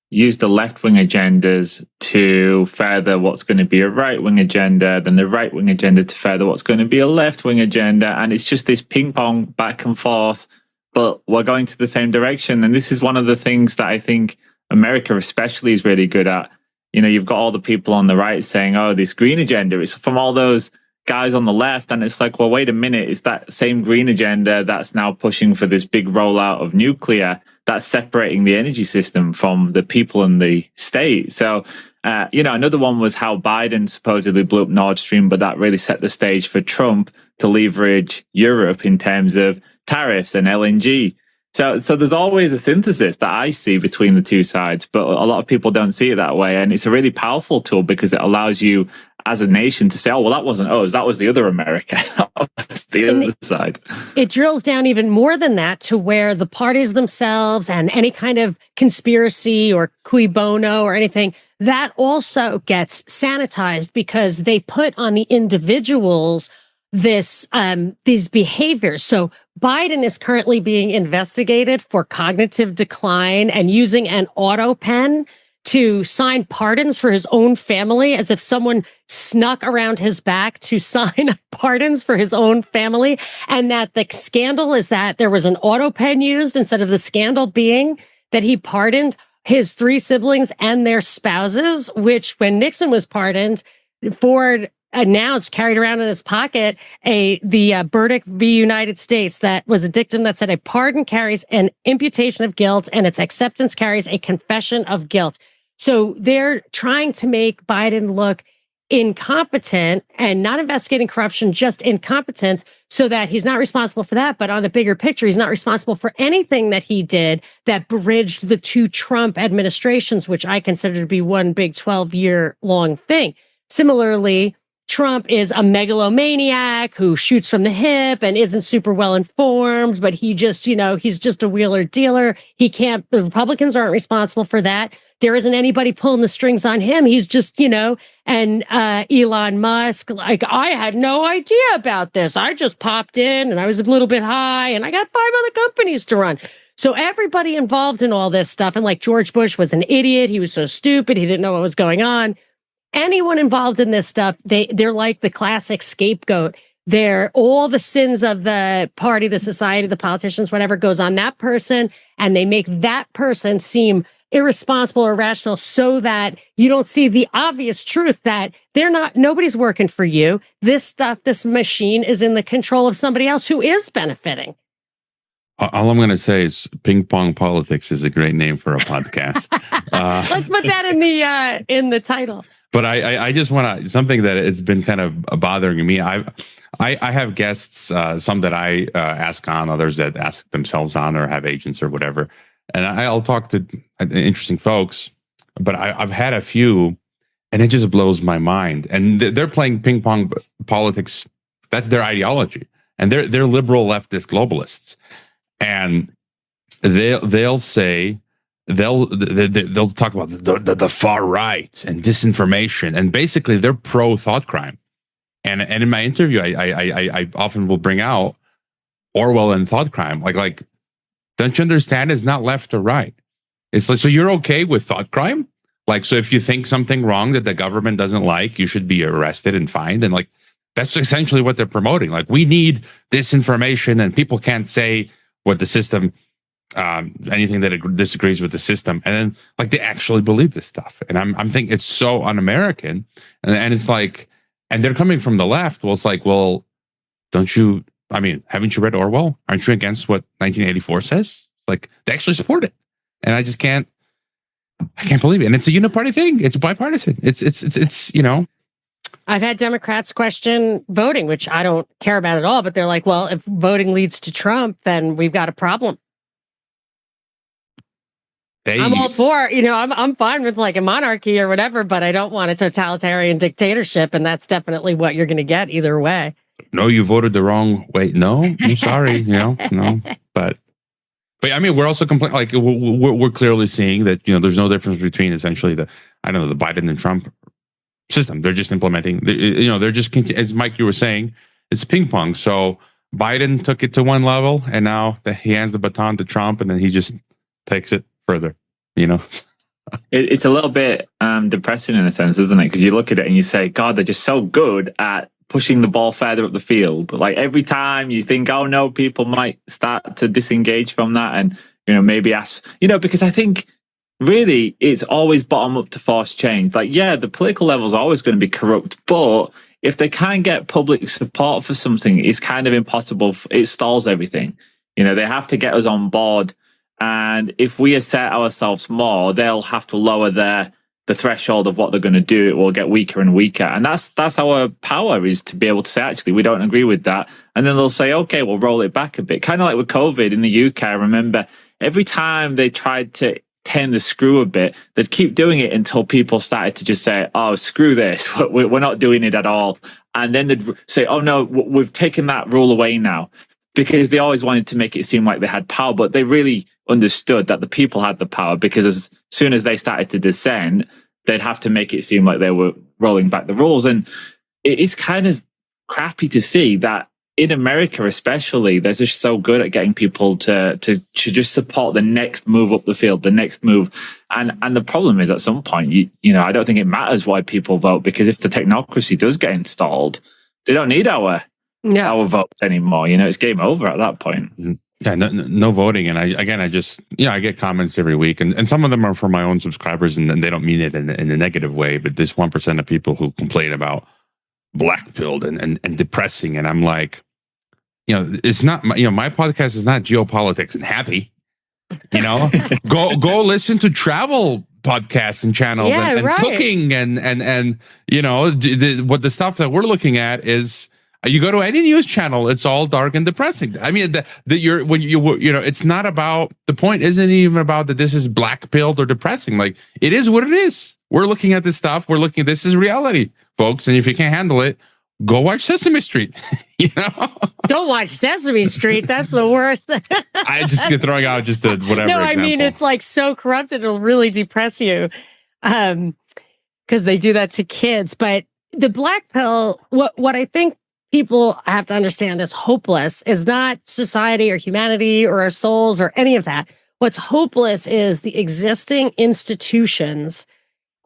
use the left-wing agendas to further what's going to be a right-wing agenda, then the right-wing agenda to further what's going to be a left-wing agenda. And it's just this ping-pong back and forth, but we're going to the same direction. And this is one of the things that I think America especially is really good at. You've got all the people on the right saying, oh, this green agenda is from all those guys on the left. And it's like, well, wait a minute, it's that same green agenda that's now pushing for this big rollout of nuclear that's separating the energy system from the people in the state. So, another one was how Biden supposedly blew up Nord Stream, but that really set the stage for Trump to leverage Europe in terms of tariffs and LNG. So there's always a synthesis that I see between the two sides, but a lot of people don't see it that way. And it's a really powerful tool because it allows you as a nation to say, oh, well, that wasn't us, that was the other America. That was the other side. It drills down even more than that to where the parties themselves and any kind of conspiracy or cui bono or anything, that also gets sanitized because they put on the individuals these behaviors. So Biden is currently being investigated for cognitive decline and using an auto pen to sign pardons for his own family, as if someone snuck around his back to sign pardons for his own family. And that the scandal is that there was an auto pen used instead of the scandal being that he pardoned his 3 siblings and their spouses, which when Nixon was pardoned, Ford announced, carried around in his pocket, the Burdick v. United States that was a dictum that said a pardon carries an imputation of guilt and its acceptance carries a confession of guilt. So they're trying to make Biden look incompetent and not investigating corruption, just incompetence, so that he's not responsible for that. But on the bigger picture, he's not responsible for anything that he did that bridged the 2 Trump administrations, which I consider to be one big 12-year long thing. Similarly, Trump is a megalomaniac who shoots from the hip and isn't super well informed, but he just, he's just a wheeler dealer. The Republicans aren't responsible for that. There isn't anybody pulling the strings on him. He's just, and Elon Musk, like, I had no idea about this. I just popped in and I was a little bit high and I got 5 other companies to run. So everybody involved in all this stuff, and like George Bush was an idiot. He was so stupid. He didn't know what was going on. Anyone involved in this stuff, they're like the classic scapegoat. They're all the sins of the party, the society, the politicians, whatever goes on that person, and they make that person seem irresponsible or irrational so that you don't see the obvious truth that nobody's working for you. This machine is in the control of somebody else who is benefiting. All I'm going to say is ping pong politics is a great name for a podcast. Let's put that in the title. But I just want to, something that it's been kind of bothering me. I have guests, some that I ask on, others that ask themselves on or have agents or whatever. And I'll talk to interesting folks, but I've had a few and it just blows my mind. And they're playing ping pong politics. That's their ideology. And they're liberal leftist globalists. And they'll say, they'll talk about the far right and disinformation, and basically they're pro thought crime. And in my interview, I often will bring out Orwell and thought crime. Like, don't you understand? It's not left or right. It's like, so you're okay with thought crime? Like, so if you think something wrong that the government doesn't like, you should be arrested and fined. And like, that's essentially what they're promoting. Like, we need this information, and people can't say what the system. Anything that disagrees with the system, and then like they actually believe this stuff, and I'm thinking it's so un-American, and it's like, and they're coming from the left. Well, it's like, well, haven't you read Orwell? Aren't you against what 1984 says? Like, they actually support it, and I can't believe it. And it's a uniparty thing. It's bipartisan. It's I've had Democrats question voting, which I don't care about at all, but they're like, well, if voting leads to Trump, then we've got a problem. I'm all for, I'm fine with like a monarchy or whatever, but I don't want a totalitarian dictatorship. And that's definitely what you're going to get either way. No, you voted the wrong way. No, I'm sorry. No, but I mean, we're also like we're clearly seeing that, there's no difference between essentially the Biden and Trump system. They're just implementing, they're just, as Mike, you were saying, it's ping pong. So Biden took it to one level, and now he hands the baton to Trump, and then he just takes it further, It's a little bit depressing in a sense, isn't it? Because you look at it and you say, God, they're just so good at pushing the ball further up the field. Like, every time you think, oh no, people might start to disengage from that, and maybe ask, because I think really it's always bottom up to force change. Like, yeah, the political level is always going to be corrupt, but if they can't get public support for something, it's kind of impossible. It stalls everything. They have to get us on board. And if we assert ourselves more, they'll have to lower the threshold of what they're going to do. It will get weaker and weaker. And that's our power, is to be able to say, actually, we don't agree with that. And then they'll say, okay, we'll roll it back a bit. Kind of like with COVID in the UK. I remember every time they tried to turn the screw a bit, they'd keep doing it until people started to just say, oh, screw this, we're not doing it at all. And then they'd say, oh no, we've taken that rule away now, because they always wanted to make it seem like they had power, but they really understood that the people had the power, because as soon as they started to dissent, they'd have to make it seem like they were rolling back the rules. And it is kind of crappy to see that in America, especially, they're just so good at getting people to just support the next move up the field, the next move. And the problem is, at some point, you know, I don't think it matters why people vote, because if the technocracy does get installed, they don't need our votes anymore. You know, it's game over at that point. Yeah, no voting. And I get comments every week, and some of them are from my own subscribers, and they don't mean it in a negative way, but there's 1% of people who complain about black-pilled and depressing. And I'm like, you know, it's not, my podcast is not geopolitics and happy. You know, go listen to travel podcasts and channels and cooking and you know, the stuff that we're looking at is, you go to any news channel, it's all dark and depressing. I mean, it's not about, the point isn't even about that this is black-pilled or depressing. Like, it is what it is. We're looking at this stuff. This is reality, folks. And if you can't handle it, go watch Sesame Street. You know, don't watch Sesame Street. That's the worst. I just get throwing out just the whatever. No, I mean, it's like so corrupted, it'll really depress you, because they do that to kids. But the black pill, what I think people have to understand is hopeless is not society or humanity or our souls or any of that. What's hopeless is the existing institutions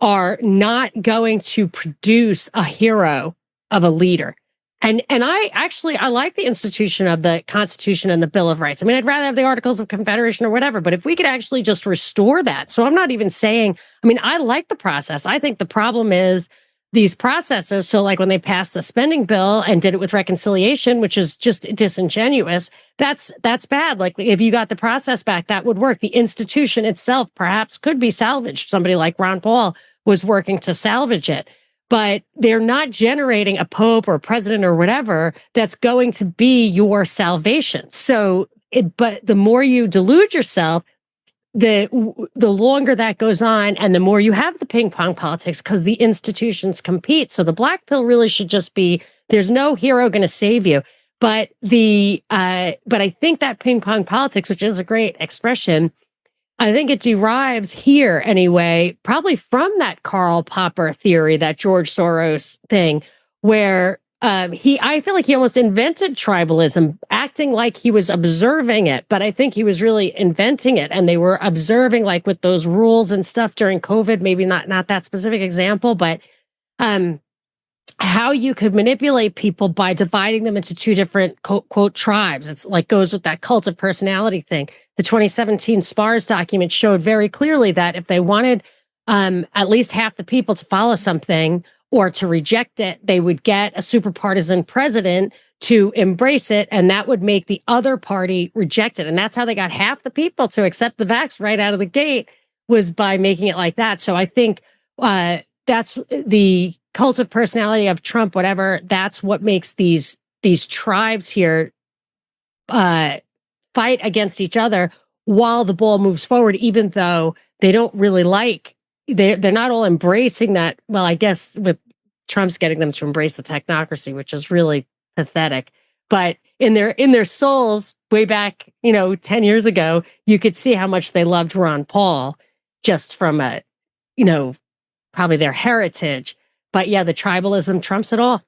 are not going to produce a hero of a leader. And I like the institution of the Constitution and the Bill of Rights. I mean, I'd rather have the Articles of Confederation or whatever, but if we could actually just restore that. So I'm not even saying, I mean, I like the process. I think the problem is these processes. So like when they passed the spending bill and did it with reconciliation, which is just disingenuous, that's bad. Like if you got the process back, that would work. The institution itself perhaps could be salvaged. Somebody like Ron Paul was working to salvage it. But they're not generating a pope or a president or whatever that's going to be your salvation. So, but the more you delude yourself, the longer that goes on, and the more you have the ping pong politics, because the institutions compete. So the black pill really should just be: there's no hero going to save you. But but I think that ping pong politics, which is a great expression, I think it derives here anyway, probably from that Karl Popper theory, that George Soros thing, where I feel like he almost invented tribalism, acting like he was observing it, but I think he was really inventing it, and they were observing, like with those rules and stuff during COVID. Maybe not that specific example, but how you could manipulate people by dividing them into two different quote tribes. It's like goes with that cult of personality thing. The 2017 SPARS document showed very clearly that if they wanted at least half the people to follow something or to reject it, they would get a super partisan president to embrace it, and that would make the other party reject it. And that's how they got half the people to accept the vax right out of the gate, was by making it like that. So I think that's the cult of personality of Trump, whatever. That's what makes these tribes here fight against each other while the ball moves forward, even though they don't really they're not all embracing that. Well, I guess with Trump's getting them to embrace the technocracy, which is really pathetic. But in their souls, way back, 10 years ago, you could see how much they loved Ron Paul, just from probably their heritage. But yeah, the tribalism trumps it all.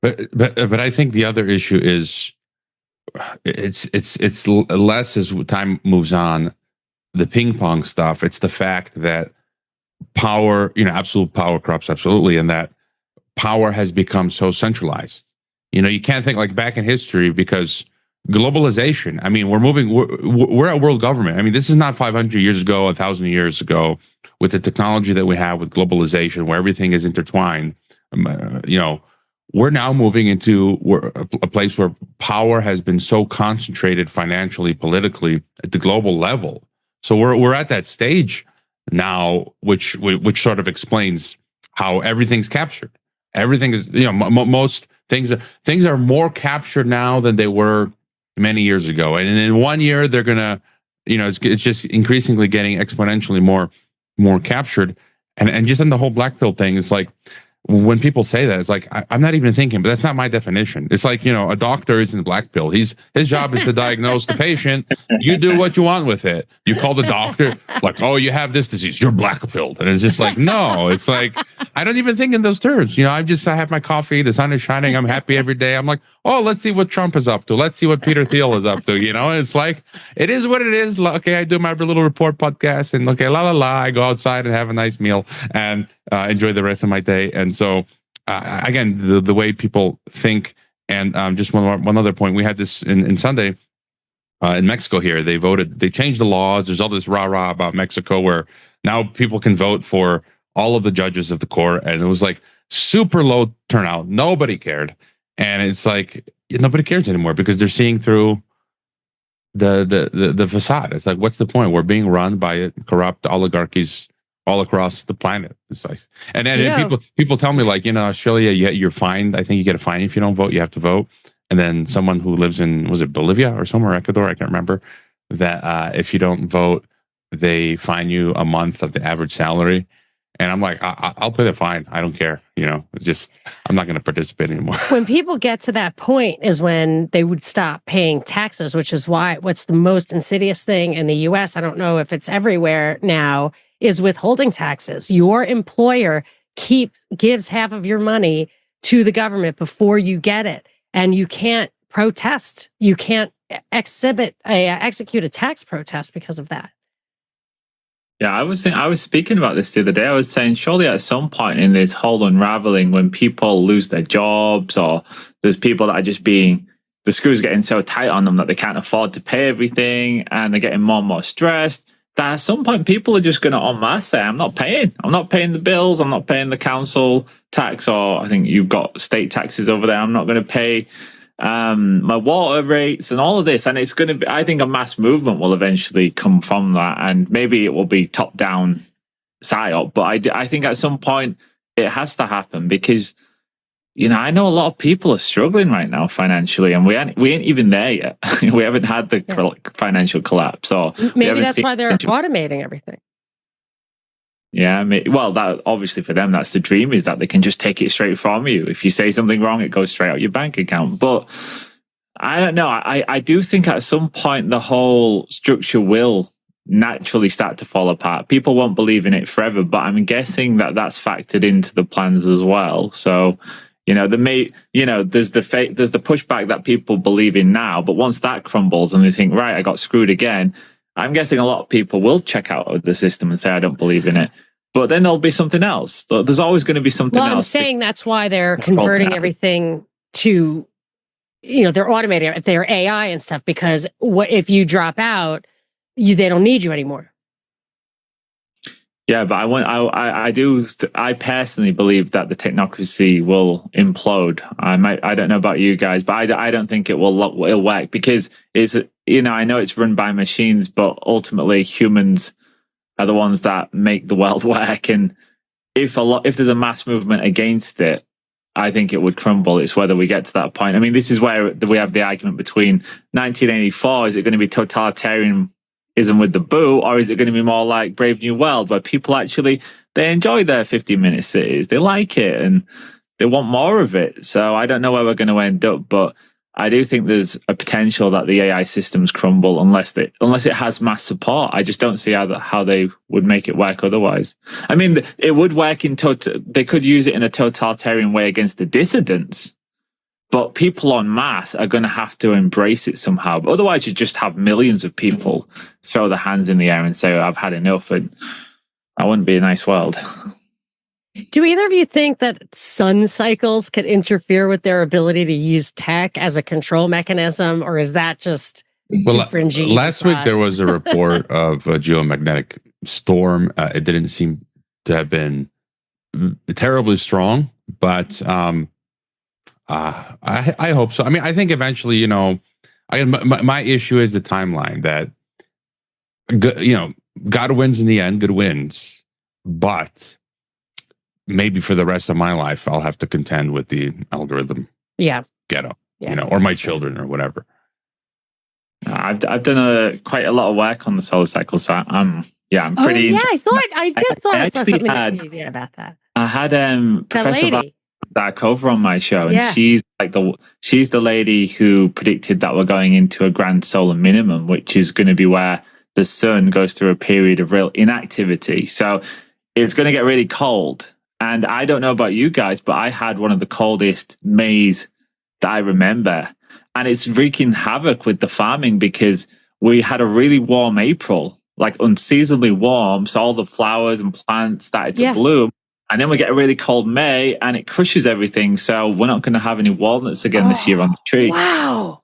But I think the other issue is it's less as time moves on, the ping pong stuff. It's the fact that power, absolute power corrupts absolutely, and that power has become so centralized. You can't think like back in history, because globalization. I mean, we're a world government. I mean, this is not 500 years ago, 1,000 years ago, with the technology that we have with globalization, where everything is intertwined. We're now moving into a place where power has been so concentrated financially, politically, at the global level. So we're at that stage now, which sort of explains how everything's captured. Everything is, most things are more captured now than they were many years ago. And in 1 year, they're gonna it's just increasingly getting exponentially more captured. And just in the whole black pill thing, it's like, when people say that, it's like, I'm not even thinking, but that's not my definition. It's like, a doctor isn't a black pill. His job is to diagnose the patient. You do what you want with it. You call the doctor, like, oh, you have this disease, you're black pilled. And it's just like, no, it's like, I don't even think in those terms. I have my coffee, the sun is shining, I'm happy every day. I'm like, oh, let's see what Trump is up to. Let's see what Peter Thiel is up to. It's like, it is what it is. Okay, I do my little report podcast, and okay, I go outside and have a nice meal and enjoy the rest of my day. And so, again, the way people think, and just one other point, we had this in Sunday in Mexico here. They changed the laws. There's all this rah-rah about Mexico, where now people can vote for all of the judges of the court, and it was like super low turnout. Nobody cared. And it's like, nobody cares anymore because they're seeing through the facade. It's like, what's the point? We're being run by corrupt oligarchies all across the planet. It's like, and then people tell me, like, Australia, you're fined. I think you get a fine if you don't vote. You have to vote. And then someone who lives in, was it Bolivia or somewhere, Ecuador, I can't remember, that if you don't vote, they fine you a month of the average salary. And I'm like, I'll pay the fine. I don't care. I'm not going to participate anymore. When people get to that point is when they would stop paying taxes, which is what's the most insidious thing in the US, I don't know if it's everywhere now, is withholding taxes. Your employer gives half of your money to the government before you get it. And you can't protest. You can't execute a tax protest because of that. Yeah, I was speaking about this the other day. I was saying, surely at some point in this whole unraveling, when people lose their jobs, or there's people that are just the screws getting so tight on them that they can't afford to pay everything, and they're getting more and more stressed, that at some point people are just going to en masse say, I'm not paying the bills, I'm not paying the council tax, or I think you've got state taxes over there, I'm not going to pay my water rates and all of this. And it's going to be, I think a mass movement will eventually come from that, and maybe it will be top down psyop, but I think at some point it has to happen, because I know a lot of people are struggling right now financially, and we ain't even there yet. We haven't had the financial collapse, or maybe that's why they're automating everything. Yeah, well, that obviously for them, that's the dream, is that they can just take it straight from you. If you say something wrong, it goes straight out your bank account. But I don't know. I do think at some point the whole structure will naturally start to fall apart. People won't believe in it forever, but I'm guessing that that's factored into the plans as well. So, there's the pushback that people believe in now, but once that crumbles and they think, right, I got screwed again, I'm guessing a lot of people will check out of the system and say, I don't believe in it. But then there'll be something else. There's always going to be something else. I'm saying that's why they're converting everything to, they're automating their AI and stuff, because if you drop out, they don't need you anymore. Yeah, but I personally believe that the technocracy will implode. I don't know about you guys, but I don't think it'll work, because I know it's run by machines, but ultimately humans are the ones that make the world work. And if there's a mass movement against it, I think it would crumble. It's whether we get to that point. I mean, this is where we have the argument between 1984. Is it going to be totalitarianism with the boo, or is it going to be more like Brave New World, where people actually, they enjoy their 15-minute cities, they like it, and they want more of it? So I don't know where we're going to end up, but I do think there's a potential that the AI systems crumble unless it has mass support. I just don't see how they would make it work otherwise. I mean, it would work they could use it in a totalitarian way against the dissidents, but people en masse are going to have to embrace it somehow. Otherwise, you just have millions of people throw their hands in the air and say, I've had enough, and that wouldn't be a nice world. Do either of you think that sun cycles could interfere with their ability to use tech as a control mechanism, or is that just too fringy? Last week there was a report of a geomagnetic storm. It didn't seem to have been terribly strong, but I hope so. I mean, I think eventually, my issue is the timeline that, God wins in the end, good wins, but maybe for the rest of my life, I'll have to contend with the algorithm. Yeah. Ghetto, or my children or whatever. I've done quite a lot of work on the solar cycle, so I'm pretty. Yeah, I thought I saw something about that. I had Professor Zarkova on my show, and Yeah. she's the lady who predicted that we're going into a grand solar minimum, which is going to be where the sun goes through a period of real inactivity. So it's going to get really cold. And I don't know about you guys, but I had one of the coldest Mays that I remember. And it's wreaking havoc with the farming because we had a really warm April, like unseasonably warm. So all the flowers and plants started to bloom. And then we get a really cold May and it crushes everything. So we're not going to have any walnuts again this year on the tree. Wow.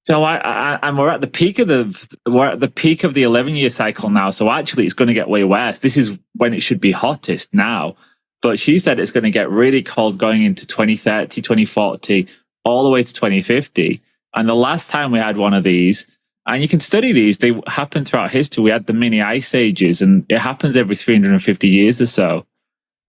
So and we're at the peak of the 11-year cycle now. So actually it's going to get way worse. This is when it should be hottest now. But she said it's going to get really cold going into 2030, 2040, all the way to 2050. And the last time we had one of these, and you can study these, they happen throughout history. We had the mini ice ages, and it happens every 350 years or so.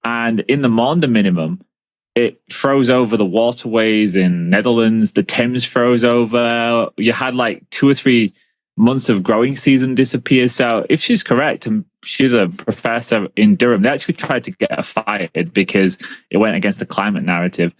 And in the Maunder minimum, it froze over the waterways in Netherlands. The Thames froze over. You had like 2 or 3 months of growing season disappear. So if she's correct, and she's a professor in Durham, they actually tried to get her fired because it went against the climate narrative.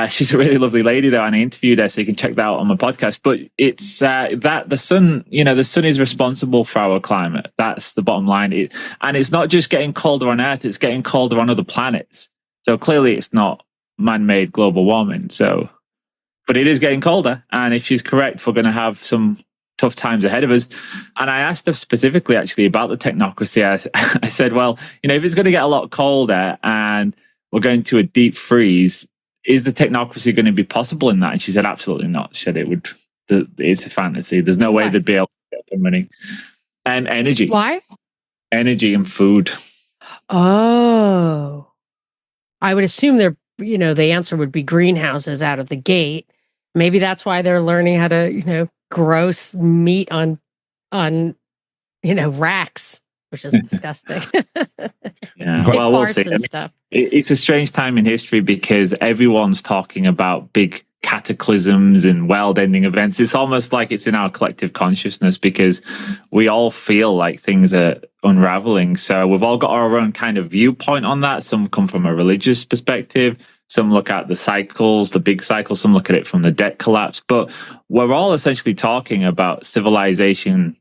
She's a really lovely lady, though, and I interviewed her, so you can check that out on my podcast. But it's that the sun is responsible for our climate. That's the bottom line. And it's not just getting colder on Earth; it's getting colder on other planets. So clearly, it's not man-made global warming. So, but it is getting colder, and if she's correct, we're going to have some tough times ahead of us. And I asked her specifically, actually, about the technocracy. I said, well, if it's going to get a lot colder and we're going to a deep freeze, is the technocracy going to be possible in that? And she said, absolutely not. She said it's a fantasy. There's no way they'd be able to get up and running. And energy. Why? Energy and food. Oh. I would assume the answer would be greenhouses out of the gate. Maybe that's why they're learning how to, grow meat on racks, which is disgusting. Yeah. Well, we'll see. Stuff. It's a strange time in history because everyone's talking about big cataclysms and world-ending events. It's almost like it's in our collective consciousness because we all feel like things are unraveling. So we've all got our own kind of viewpoint on that. Some come from a religious perspective. Some look at the cycles, the big cycles. Some look at it from the debt collapse. But we're all essentially talking about civilization,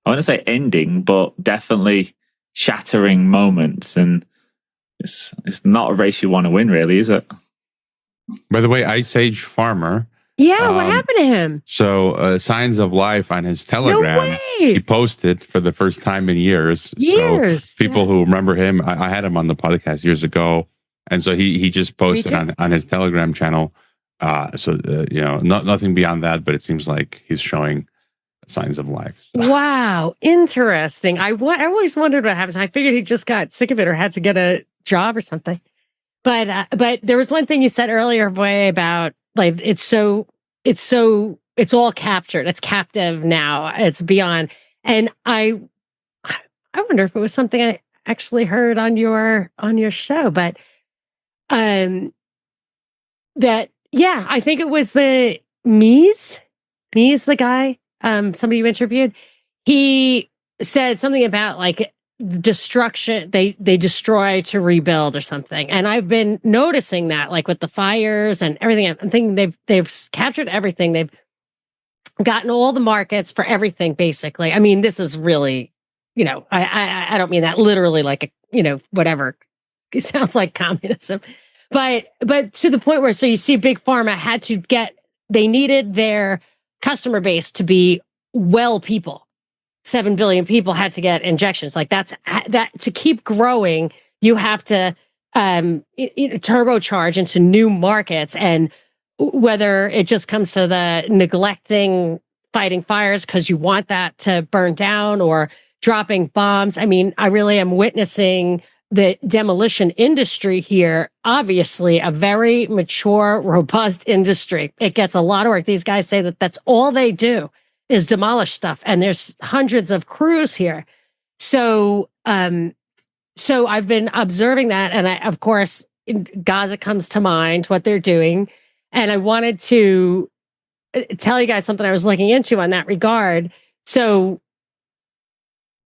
I want to say ending, but definitely shattering moments. And it's not a race you want to win, really, is it? By the way, Ice Age Farmer. Yeah, what happened to him? So, Signs of Life on his Telegram. No way. He posted for the first time in years. So people who remember him, I had him on the podcast years ago. And so he just posted on his Telegram channel. Nothing beyond that, but it seems like he's showing signs of life. So. Wow, interesting. I always wondered what happens. I figured he just got sick of it or had to get a job or something. But there was one thing you said earlier, boy, about like it's all captured. It's captive now. It's beyond. And I wonder if it was something I actually heard on your show, but I think it was the Mies, the guy, somebody you interviewed. He said something about like destruction. They destroy to rebuild or something. And I've been noticing that, like with the fires and everything. I'm thinking they've captured everything. They've gotten all the markets for everything, basically. I mean, this is really, I don't mean that literally, like whatever. It sounds like communism, but to the point where, so you see Big Pharma they needed their customer base to be well people. 7 billion people had to get injections. Like that to keep growing, you have to turbocharge into new markets. And whether it just comes to the neglecting fighting fires because you want that to burn down or dropping bombs. I mean, I really am witnessing the demolition industry here, obviously a very mature, robust industry. It gets a lot of work. These guys say that that's all they do is demolish stuff. And there's hundreds of crews here. So I've been observing that. And of course, Gaza comes to mind, what they're doing. And I wanted to tell you guys something I was looking into on that regard. So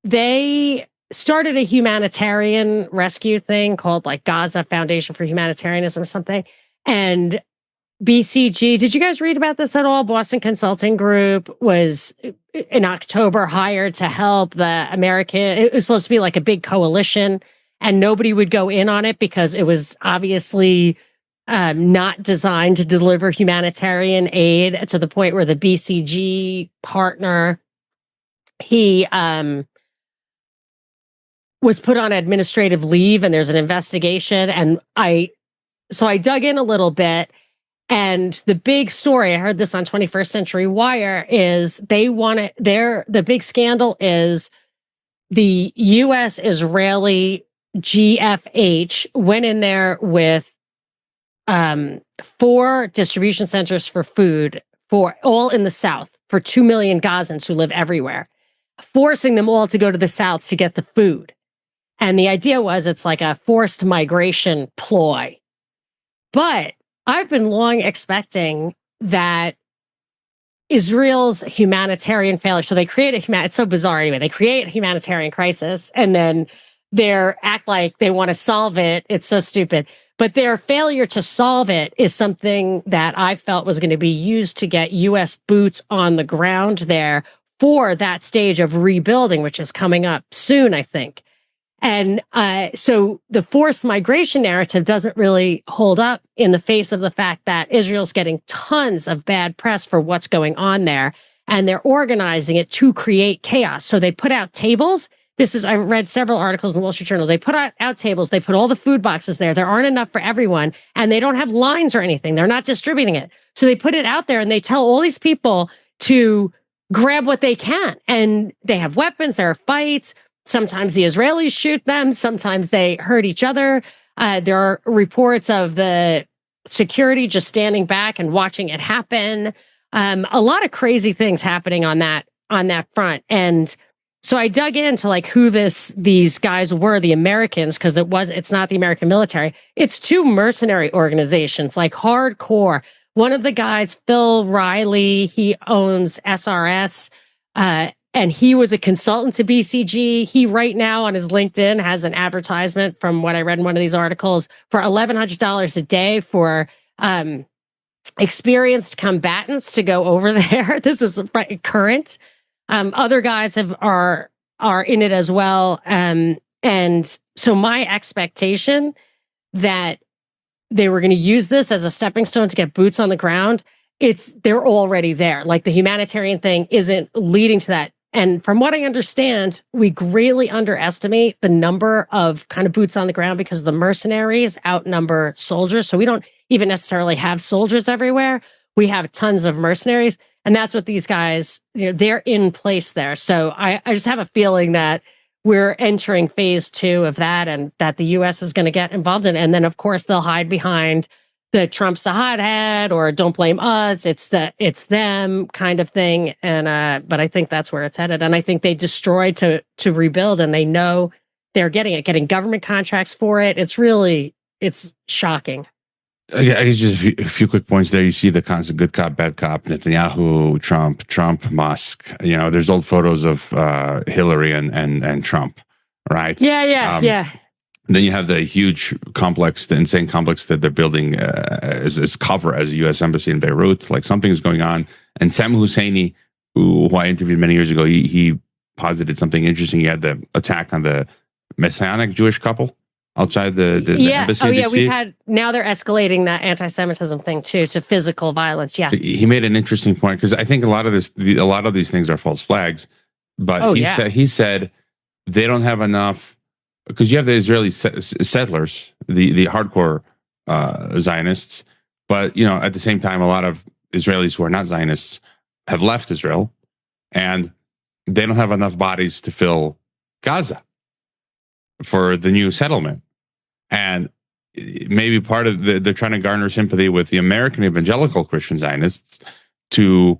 they started a humanitarian rescue thing called like Gaza Foundation for Humanitarianism or something. And BCG, did you guys read about this at all? Boston Consulting Group was in October hired to help the American, it was supposed to be like a big coalition, and nobody would go in on it because it was obviously not designed to deliver humanitarian aid, to the point where the BCG partner, he was put on administrative leave, and there's an investigation. And I dug in a little bit, and the big story, I heard this on 21st Century Wire, is the big scandal is the U.S. Israeli GFH went in there with 4 distribution centers for food, for all in the South, for 2 million Gazans who live everywhere, forcing them all to go to the South to get the food. And the idea was it's like a forced migration ploy. But I've been long expecting that Israel's humanitarian failure, so they create it's so bizarre anyway, they create a humanitarian crisis and then they act like they want to solve it. It's so stupid. But their failure to solve it is something that I felt was going to be used to get U.S. boots on the ground there for that stage of rebuilding, which is coming up soon, I think. And so the forced migration narrative doesn't really hold up in the face of the fact that Israel's getting tons of bad press for what's going on there, and they're organizing it to create chaos. So they put out tables. I read several articles in the Wall Street Journal. They put out tables. They put all the food boxes there. There aren't enough for everyone, and they don't have lines or anything. They're not distributing it. So they put it out there, and they tell all these people to grab what they can. And they have weapons. There are fights. Sometimes the Israelis shoot them. Sometimes they hurt each other. There are reports of the security just standing back and watching it happen. A lot of crazy things happening on that front. And so I dug into like who these guys were, the Americans, because it's not the American military. It's 2 mercenary organizations, like hardcore. One of the guys, Phil Riley, he owns SRS. And he was a consultant to BCG. He right now on his LinkedIn has an advertisement, from what I read in one of these articles, for $1,100 a day for experienced combatants to go over there. This is current. Other guys are in it as well. And so my expectation that they were going to use this as a stepping stone to get boots on the ground, they're already there. Like the humanitarian thing isn't leading to that. And from what I understand, we greatly underestimate the number of kind of boots on the ground because the mercenaries outnumber soldiers. So we don't even necessarily have soldiers everywhere. We have tons of mercenaries. And that's what these guys, they're in place there. So I just have a feeling that we're entering phase 2 of that, and that the U.S. is going to get involved in it. And then, of course, they'll hide behind the Trump's a hothead, or don't blame us, it's them kind of thing. And but I think that's where it's headed. And I think they destroyed to rebuild, and they know they're getting government contracts for it. It's shocking. I guess just a few quick points there. You see the constant good cop, bad cop, Netanyahu, Trump, Musk. There's old photos of Hillary and Trump, right? Yeah. Then you have the huge complex, the insane complex that they're building as cover as a U.S. embassy in Beirut. Like something's going on. And Sam Husseini, who I interviewed many years ago, he posited something interesting. He had the attack on the Messianic Jewish couple outside the embassy. Now they're escalating that anti-Semitism thing too to physical violence. Yeah. He made an interesting point, because I think a lot of these things are false flags. But he said they don't have enough. Because you have the Israeli settlers, the hardcore Zionists, but at the same time, a lot of Israelis who are not Zionists have left Israel, and they don't have enough bodies to fill Gaza for the new settlement. And maybe part of they're trying to garner sympathy with the American evangelical Christian Zionists to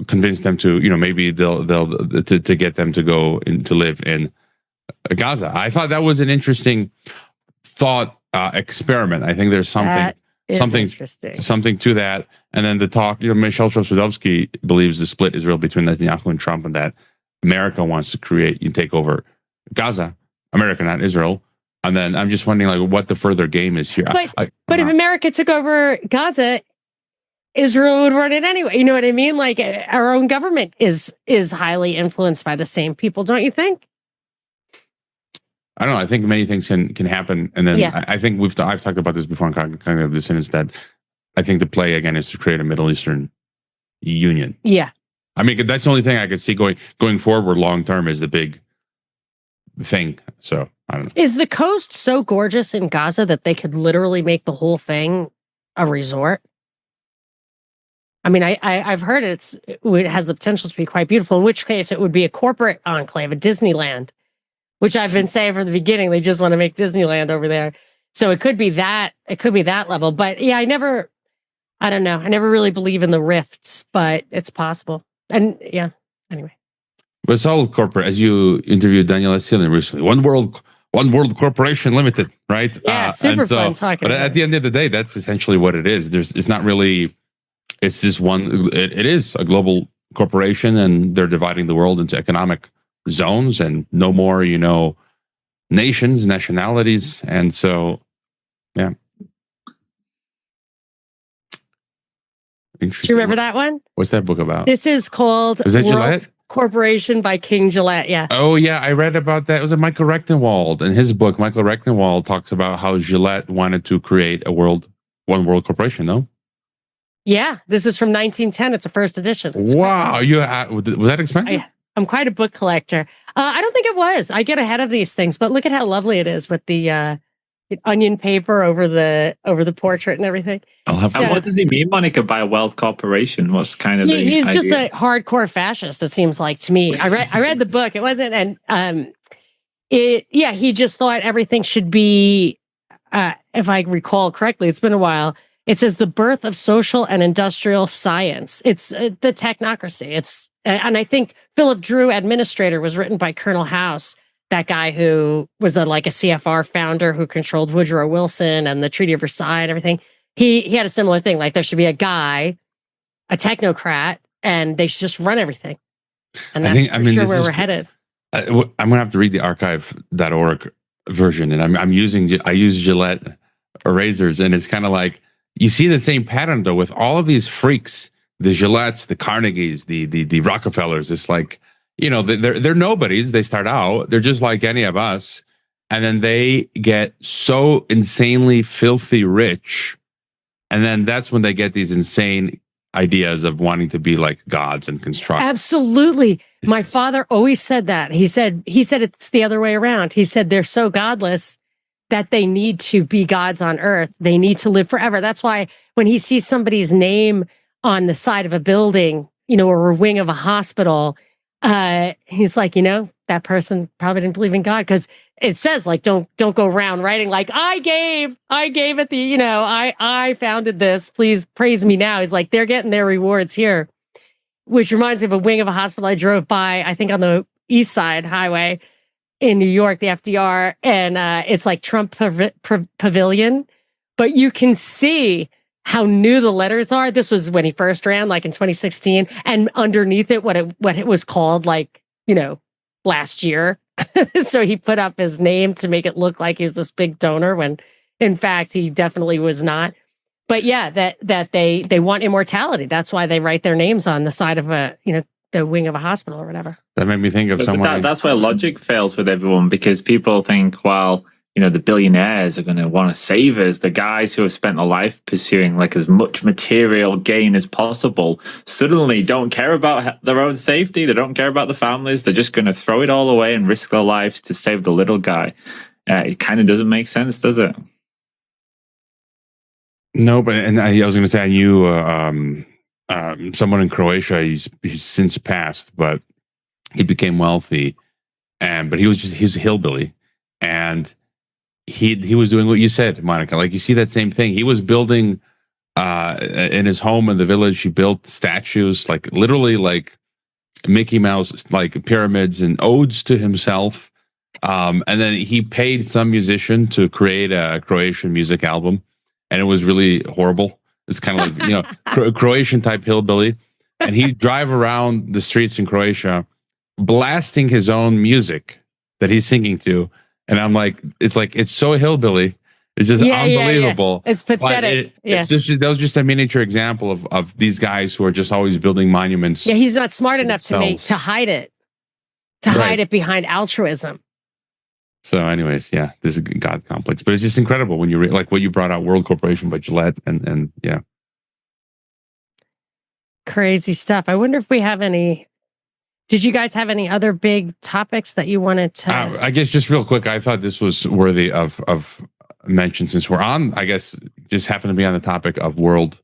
convince them to, maybe they'll to get them to go to live in Gaza. I thought that was an interesting thought experiment. I think there's something is something interesting. something to that. And then the talk, Michelle Trostadovsky believes the split is real between Netanyahu and Trump, and that America wants to create and take over Gaza, America, not Israel. And then I'm just wondering, like, what the further game is here. But if America took over Gaza, Israel would run it anyway. You know what I mean? Like, our own government is highly influenced by the same people, don't you think? I don't know. I think many things can happen, and then I think I've talked about this before in Cognitive Dissidents, that I think the play again is to create a Middle Eastern union. Yeah, I mean, that's the only thing I could see going forward long term is the big thing. So I don't know. Is the coast so gorgeous in Gaza that they could literally make the whole thing a resort? I mean, I've heard it has the potential to be quite beautiful. In which case, it would be a corporate enclave, a Disneyland. Which I've been saying from the beginning, they just want to make Disneyland over there. So it could be that. It could be that level. But yeah, I don't know. I never really believe in the rifts, but it's possible. And yeah, anyway. But it's all corporate. As you interviewed Daniel Esselin recently, One World Corporation Limited, right? Yeah, super fun talking. But at the end of the day, that's essentially what it is. It's not really. It's this one. It is a global corporation, and they're dividing the world into economic zones and no more, nations, nationalities. And so, yeah. Interesting. Do you remember that one? What's that book about? This is called Is that World Gillette? Corporation by King Gillette. Yeah. Oh, yeah. I read about that. It was Michael Rectenwald. In his book, Michael Rectenwald talks about how Gillette wanted to create one world corporation, no? Yeah. This is from 1910. It's a first edition. Wow. Was that expensive? I'm quite a book collector. I don't think it was. I get ahead of these things, but look at how lovely it is with the onion paper over the portrait and everything. And what does he mean, Monica, by a world corporation? What's kind of the he's idea? just a hardcore fascist, it seems like to me. I read the book. It wasn't, and he just thought everything should be, if I recall correctly, it's been a while. It says the birth of social and industrial science. It's the technocracy. And I think Philip Drew, Administrator, was written by Colonel House, that guy who was a CFR founder who controlled Woodrow Wilson and the Treaty of Versailles and everything. He had a similar thing. Like, there should be a guy, a technocrat, and they should just run everything. And that's where we're headed. I'm going to have to read the archive.org version, and I use Gillette erasers, and it's kind of like, you see the same pattern though with all of these freaks, the Gillettes, the Carnegies, the Rockefellers. It's like, they're nobodies. They start out, they're just like any of us, and then they get so insanely filthy rich, and then that's when they get these insane ideas of wanting to be like gods and construct. Absolutely. My father always said that. He said it's the other way around. He said they're so godless that they need to be gods on earth. They need to live forever. That's why when he sees somebody's name on the side of a building, or a wing of a hospital, he's like, that person probably didn't believe in God, because it says, like, don't go around writing like, I gave it I founded this, please praise me now. He's like, they're getting their rewards here, which reminds me of a wing of a hospital I drove by, I think on the East Side Highway in New York, the FDR, and it's like Trump Pavilion, but you can see how new the letters are. This was when he first ran, like in 2016, and underneath it, what it was called, like, last year. So he put up his name to make it look like he's this big donor, when in fact he definitely was not. But yeah, that they want immortality. That's why they write their names on the side of the wing of a hospital or whatever. That made me think of someone. That's where logic fails with everyone, because people think, well, the billionaires are going to want to save us. The guys who have spent a life pursuing like as much material gain as possible suddenly don't care about their own safety. They don't care about the families. They're just going to throw it all away and risk their lives to save the little guy. It kind of doesn't make sense, does it? No, but I was going to say, I knew someone in Croatia. He's since passed, but he became wealthy, but he's a hillbilly, and he was doing what you said, Monica. Like, you see that same thing. He was building in his home in the village. He built statues, like literally like Mickey Mouse, like pyramids and odes to himself. And then he paid some musician to create a Croatian music album. and it was really horrible. It's kind of like, Croatian type hillbilly. And he'd drive around the streets in Croatia blasting his own music that he's singing to. And I'm like, it's so hillbilly. It's just unbelievable. Yeah. It's pathetic. That was just a miniature example of these guys who are just always building monuments. Yeah, he's not smart enough to hide it. Hide it behind altruism. So anyways, this is a God complex. But it's just incredible when you like what you brought out, World Corporation by Gillette, and yeah. Crazy stuff. I wonder if we have any. Did you guys have any other big topics that you wanted to? I guess just real quick, I thought this was worthy of mention since we're on. I guess just happened to be on the topic of World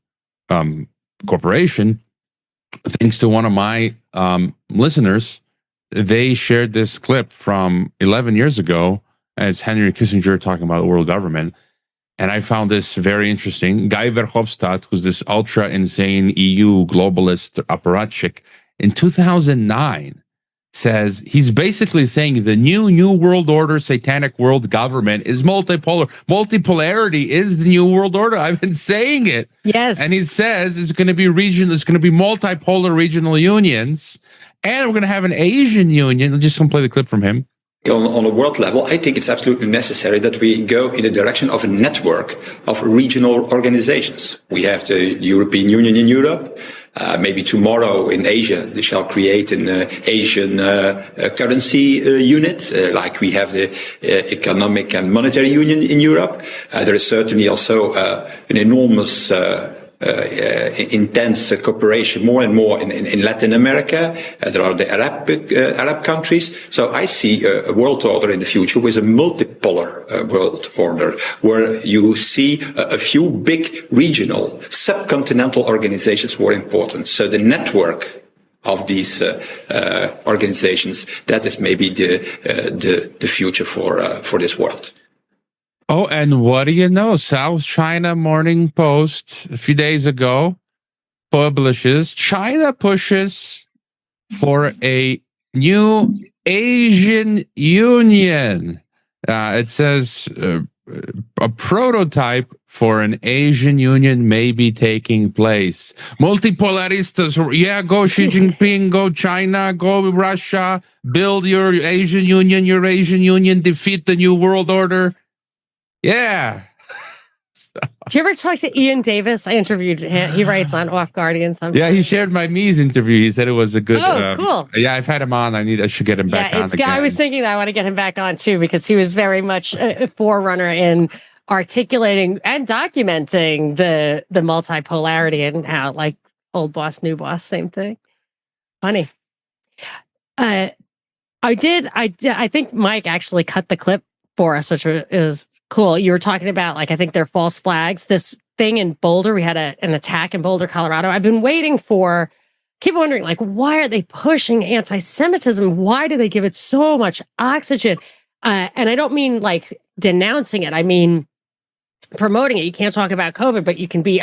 Corporation. Thanks to one of my listeners, they shared this clip from 11 years ago. And it's Henry Kissinger talking about the world government. And I found this very interesting. Guy Verhofstadt, who's this ultra insane EU globalist apparatchik, in 2009 says he's basically saying the new world order, satanic world government is multipolar. Multipolarity is the new world order. I've been saying it. Yes. And he says it's going to be it's going to be multipolar regional unions, and we're going to have an Asian union. I'm just going to play the clip from him. On a world level, I think it's absolutely necessary that we go in the direction of a network of regional organizations. We have the European Union in Europe. Maybe tomorrow in Asia, they shall create an Asian currency unit, like we have the Economic and Monetary Union in Europe. There is certainly also an enormous intense cooperation more and more in Latin America. There are the Arab countries. So I see a world order in the future with a multipolar world order, where you see a few big regional subcontinental organizations more important. So the network of these organizations, that is maybe the future for this world. Oh, and what do you know? South China Morning Post a few days ago publishes China pushes for a new Asian Union. It says a prototype for an Asian Union may be taking place. Multipolaristas, go Xi Jinping, go China, go Russia, build your Asian Union, defeat the New World Order. Yeah. Did you ever talk to Ian Davis? I interviewed him. He writes on Off Guardian sometimes. Yeah, he shared my Mies interview. He said it was a good. Cool. Yeah, I've had him on. I should get him back on again. I was thinking that I want to get him back on too, because he was very much a forerunner in articulating and documenting the multipolarity and how, like, old boss, new boss, same thing. Funny. I think Mike actually cut the clip for us, which is cool. You were talking about, like, I think they're false flags. This thing in Boulder, we had an attack in Boulder, Colorado. I've been waiting keep wondering, like, why are they pushing anti-Semitism? Why do they give it so much oxygen? And I don't mean like denouncing it. I mean promoting it. You can't talk about COVID, but you can be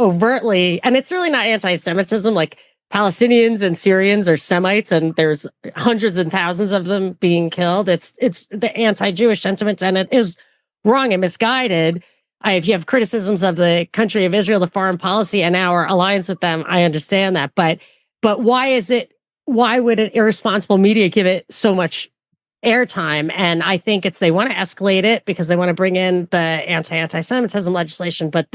overtly, and it's really not anti-Semitism. Like, Palestinians and Syrians are Semites, and there's hundreds and thousands of them being killed. It's the anti-Jewish sentiment, and it is wrong and misguided. If you have criticisms of the country of Israel, the foreign policy, and our alliance with them, I understand that. But why would an irresponsible media give it so much airtime? And I think they want to escalate it because they want to bring in the anti-Semitism legislation. But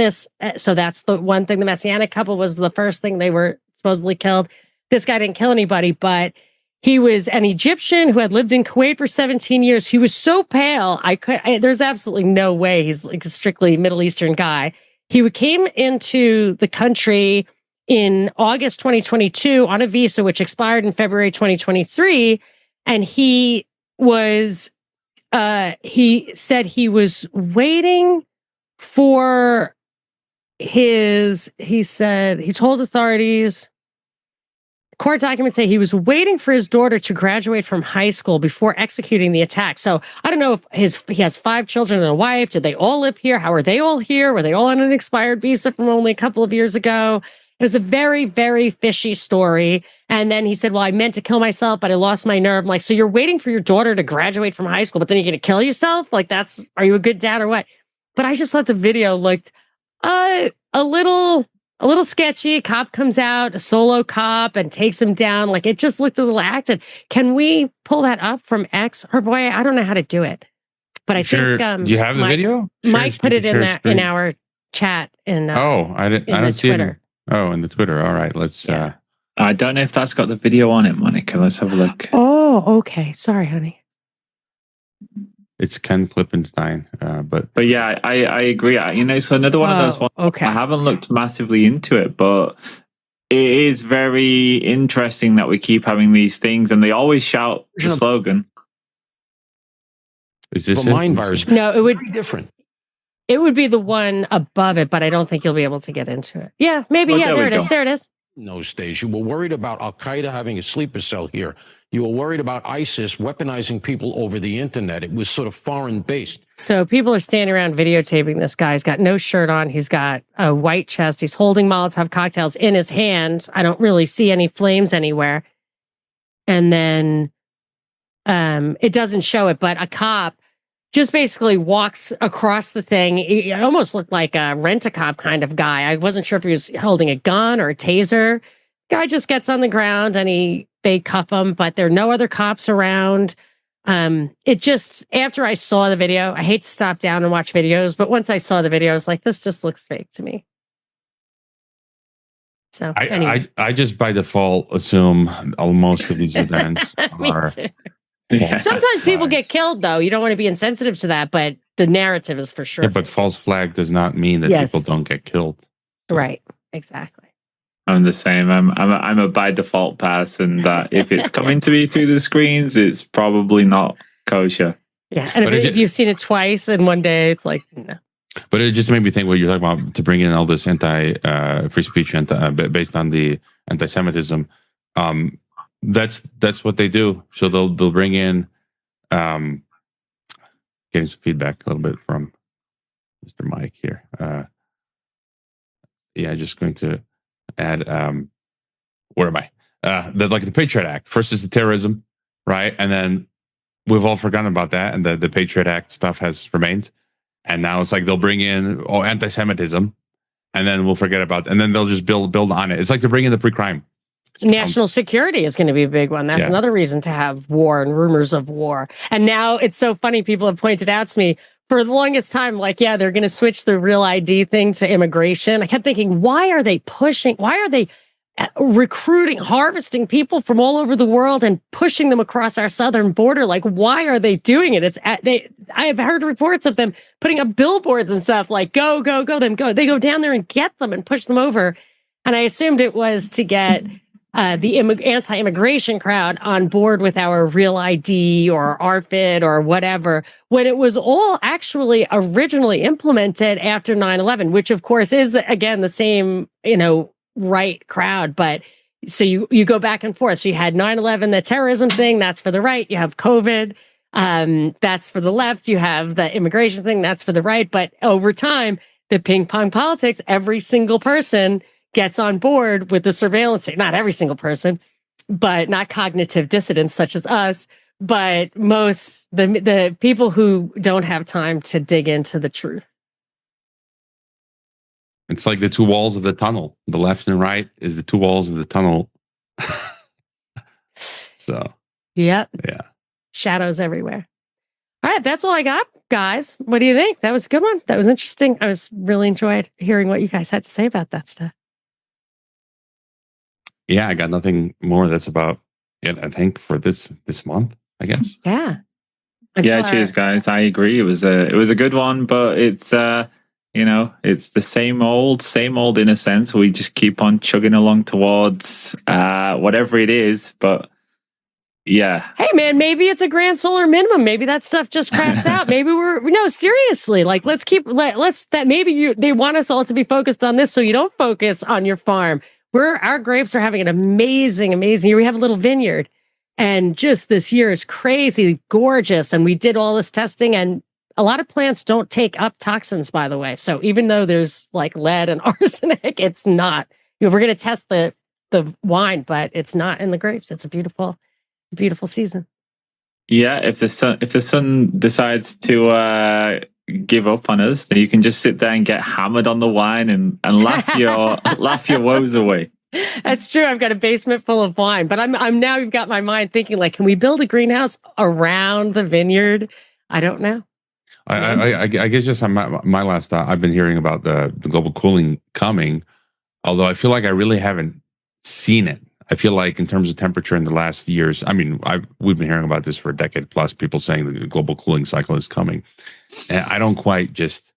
so that's the one thing. The Messianic couple was the first thing they were supposedly killed. This guy didn't kill anybody, but he was an Egyptian who had lived in Kuwait for 17 years. He was so pale, there's absolutely no way he's like a strictly Middle Eastern guy. He came into the country in August 2022 on a visa which expired in February 2023, and he said he was waiting for he told authorities, court documents say he was waiting for his daughter to graduate from high school before executing the attack. So I don't know if he has 5 children and a wife. Did they all live here? How are they all here? Were they all on an expired visa from only a couple of years ago? It was a very, very fishy story. And then he said, well, I meant to kill myself, but I lost my nerve. I'm like, so you're waiting for your daughter to graduate from high school, but then you're going to kill yourself? Like, are you a good dad or what? But I just thought the video looked A little sketchy. A cop comes out, a solo cop, and takes him down. Like, it just looked a little acted. Can we pull that up from X or boy? I don't know how to do it, but I think do you have the video? Mike put it in our chat in I don't see Twitter. In the Twitter. All right, let's. Yeah. I don't know if that's got the video on it, Monica. Let's have a look. Oh, okay. Sorry, honey. It's Ken Klippenstein, but yeah, I agree. It's another one of those ones. Okay. I haven't looked massively into it, but it is very interesting that we keep having these things, and they always shout the slogan. Is this a mind virus? No, it would be different. It would be the one above it, but I don't think you'll be able to get into it. Yeah, maybe. Well, yeah, there it is. There it is. In those days, you were worried about Al Qaeda having a sleeper cell here. You were worried about ISIS weaponizing people over the internet. It was sort of foreign based. So people are standing around videotaping this guy. He's got no shirt on. He's got a white chest. He's holding Molotov cocktails in his hand. I don't really see any flames anywhere. And then it doesn't show it, but a cop just basically walks across the thing. He almost looked like a rent-a-cop kind of guy. I wasn't sure if he was holding a gun or a taser. Guy just gets on the ground and they cuff him, but there are no other cops around. It just, after I saw the video, I hate to stop down and watch videos, but once I saw the video, I was like, this just looks fake to me. So anyway. I just by default assume most of these events are. Yeah. Sometimes people get killed, though. You don't want to be insensitive to that, but the narrative is for sure. Yeah, but false flag does not mean that people don't get killed. Right. Exactly. I'm the same. I'm a by default person that if it's coming to me through the screens, it's probably not kosher. Yeah, and if you've seen it twice in one day, it's like no. But it just made me think what you're talking about to bring in all this anti-free speech based on the anti-Semitism. That's what they do. So they'll bring in, getting some feedback a little bit from Mr. Mike here. Just going to add, where am I? The Patriot Act. First is the terrorism, right? And then we've all forgotten about that, and the Patriot Act stuff has remained. And now it's like they'll bring in anti-Semitism, and then we'll forget about it. And then they'll just build on it. It's like they're bringing the pre-crime. National security is going to be a big one. That's another reason to have war and rumors of war. And now it's so funny. People have pointed out to me for the longest time, like, they're going to switch the real ID thing to immigration. I kept thinking, why are they recruiting, harvesting people from all over the world and pushing them across our southern border? Like, why are they doing it? I have heard reports of them putting up billboards and stuff like, go, them go. They go down there and get them and push them over. And I assumed it was to get the anti-immigration crowd on board with our real ID or RFID or whatever, when it was all actually originally implemented after 9/11, which of course is, again, the same, right crowd. But so you go back and forth. So you had 9/11, the terrorism thing, that's for the right. You have COVID, that's for the left. You have the immigration thing, that's for the right. But over time, the ping pong politics, every single person gets on board with the surveillance. Not every single person, but not cognitive dissidents such as us, but most the people who don't have time to dig into the truth. It's like the two walls of the tunnel. The left and right is the two walls of the tunnel. So, yep. Yeah. Shadows everywhere. All right, that's all I got, guys. What do you think? That was a good one. That was interesting. I really enjoyed hearing what you guys had to say about that stuff. Yeah, I got nothing more. That's about it, I think, for this month, I guess. Yeah. Cheers, guys. I agree. It was a good one, but it's it's the same old in a sense. We just keep on chugging along towards whatever it is, but yeah. Hey man, maybe it's a grand solar minimum. Maybe that stuff just craps out. Maybe seriously, like they want us all to be focused on this so you don't focus on your farm. Our grapes are having an amazing year. We have a little vineyard, and just this year is crazy gorgeous. And we did all this testing, and a lot of plants don't take up toxins, by the way. So even though there's like lead and arsenic, it's not. We're going to test the wine, but it's not in the grapes. It's a beautiful season. Yeah, if the sun decides to give up on us, then you can just sit there and get hammered on the wine and laugh your woes away. That's true. I've got a basement full of wine, but I'm now you've got my mind thinking like, can we build a greenhouse around the vineyard? I don't know. I guess just on my last thought, I've been hearing about the global cooling coming, although I feel like I really haven't seen it. I feel like in terms of temperature in the last years, I mean, we've been hearing about this for a decade plus, people saying the global cooling cycle is coming. And I don't quite just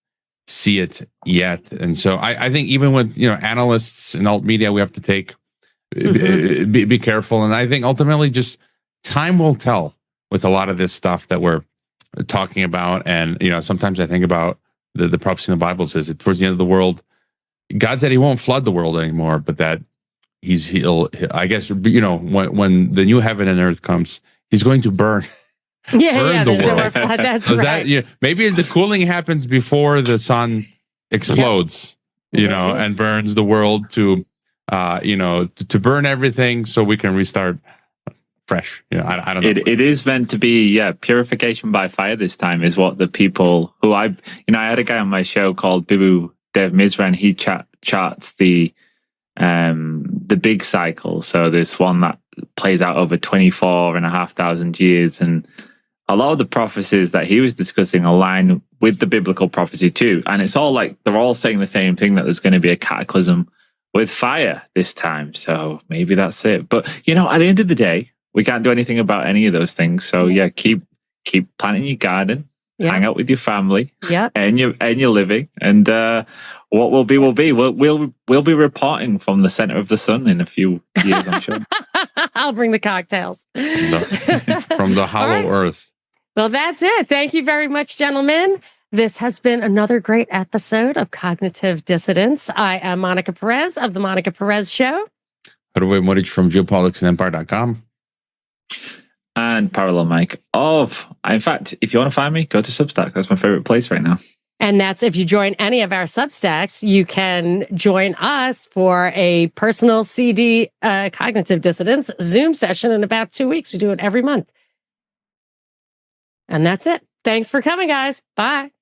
see it yet. And so I think even with, analysts and alt media, we have to be careful. And I think ultimately just time will tell with a lot of this stuff that we're talking about. And, sometimes I think about the prophecy in the Bible says that towards the end of the world, God said he won't flood the world anymore, but that he'll I guess, when the new heaven and earth comes, he's going to burn the world. That's so right. Maybe the cooling happens before the sun explodes, and burns the world to burn everything so we can restart fresh. I don't know. It is meant to be, purification by fire this time is what the people who I had a guy on my show called Bibu Dev Mizran. He charts the big cycle. So this one that plays out over 24,500 years. And a lot of the prophecies that he was discussing align with the biblical prophecy too. And it's all like, they're all saying the same thing, that there's going to be a cataclysm with fire this time. So maybe that's it. But, at the end of the day, we can't do anything about any of those things. So keep planting your garden, hang out with your family, and your living, and what will be will be. We'll be reporting from the center of the sun in a few years, I'm sure. I'll bring the cocktails from the hollow earth. Well, that's it. Thank you very much, gentlemen. This has been another great episode of Cognitive Dissidents. I am Monica Perez of the Monica Perez Show. Hodoway Moric from Geopolitics and Empire.com. And Parallel Mike in fact, if you want to find me, go to Substack. That's my favorite place right now. And that's if you join any of our Substacks, you can join us for a personal CD Cognitive Dissidents Zoom session in about 2 weeks. We do it every month. And that's it. Thanks for coming, guys. Bye.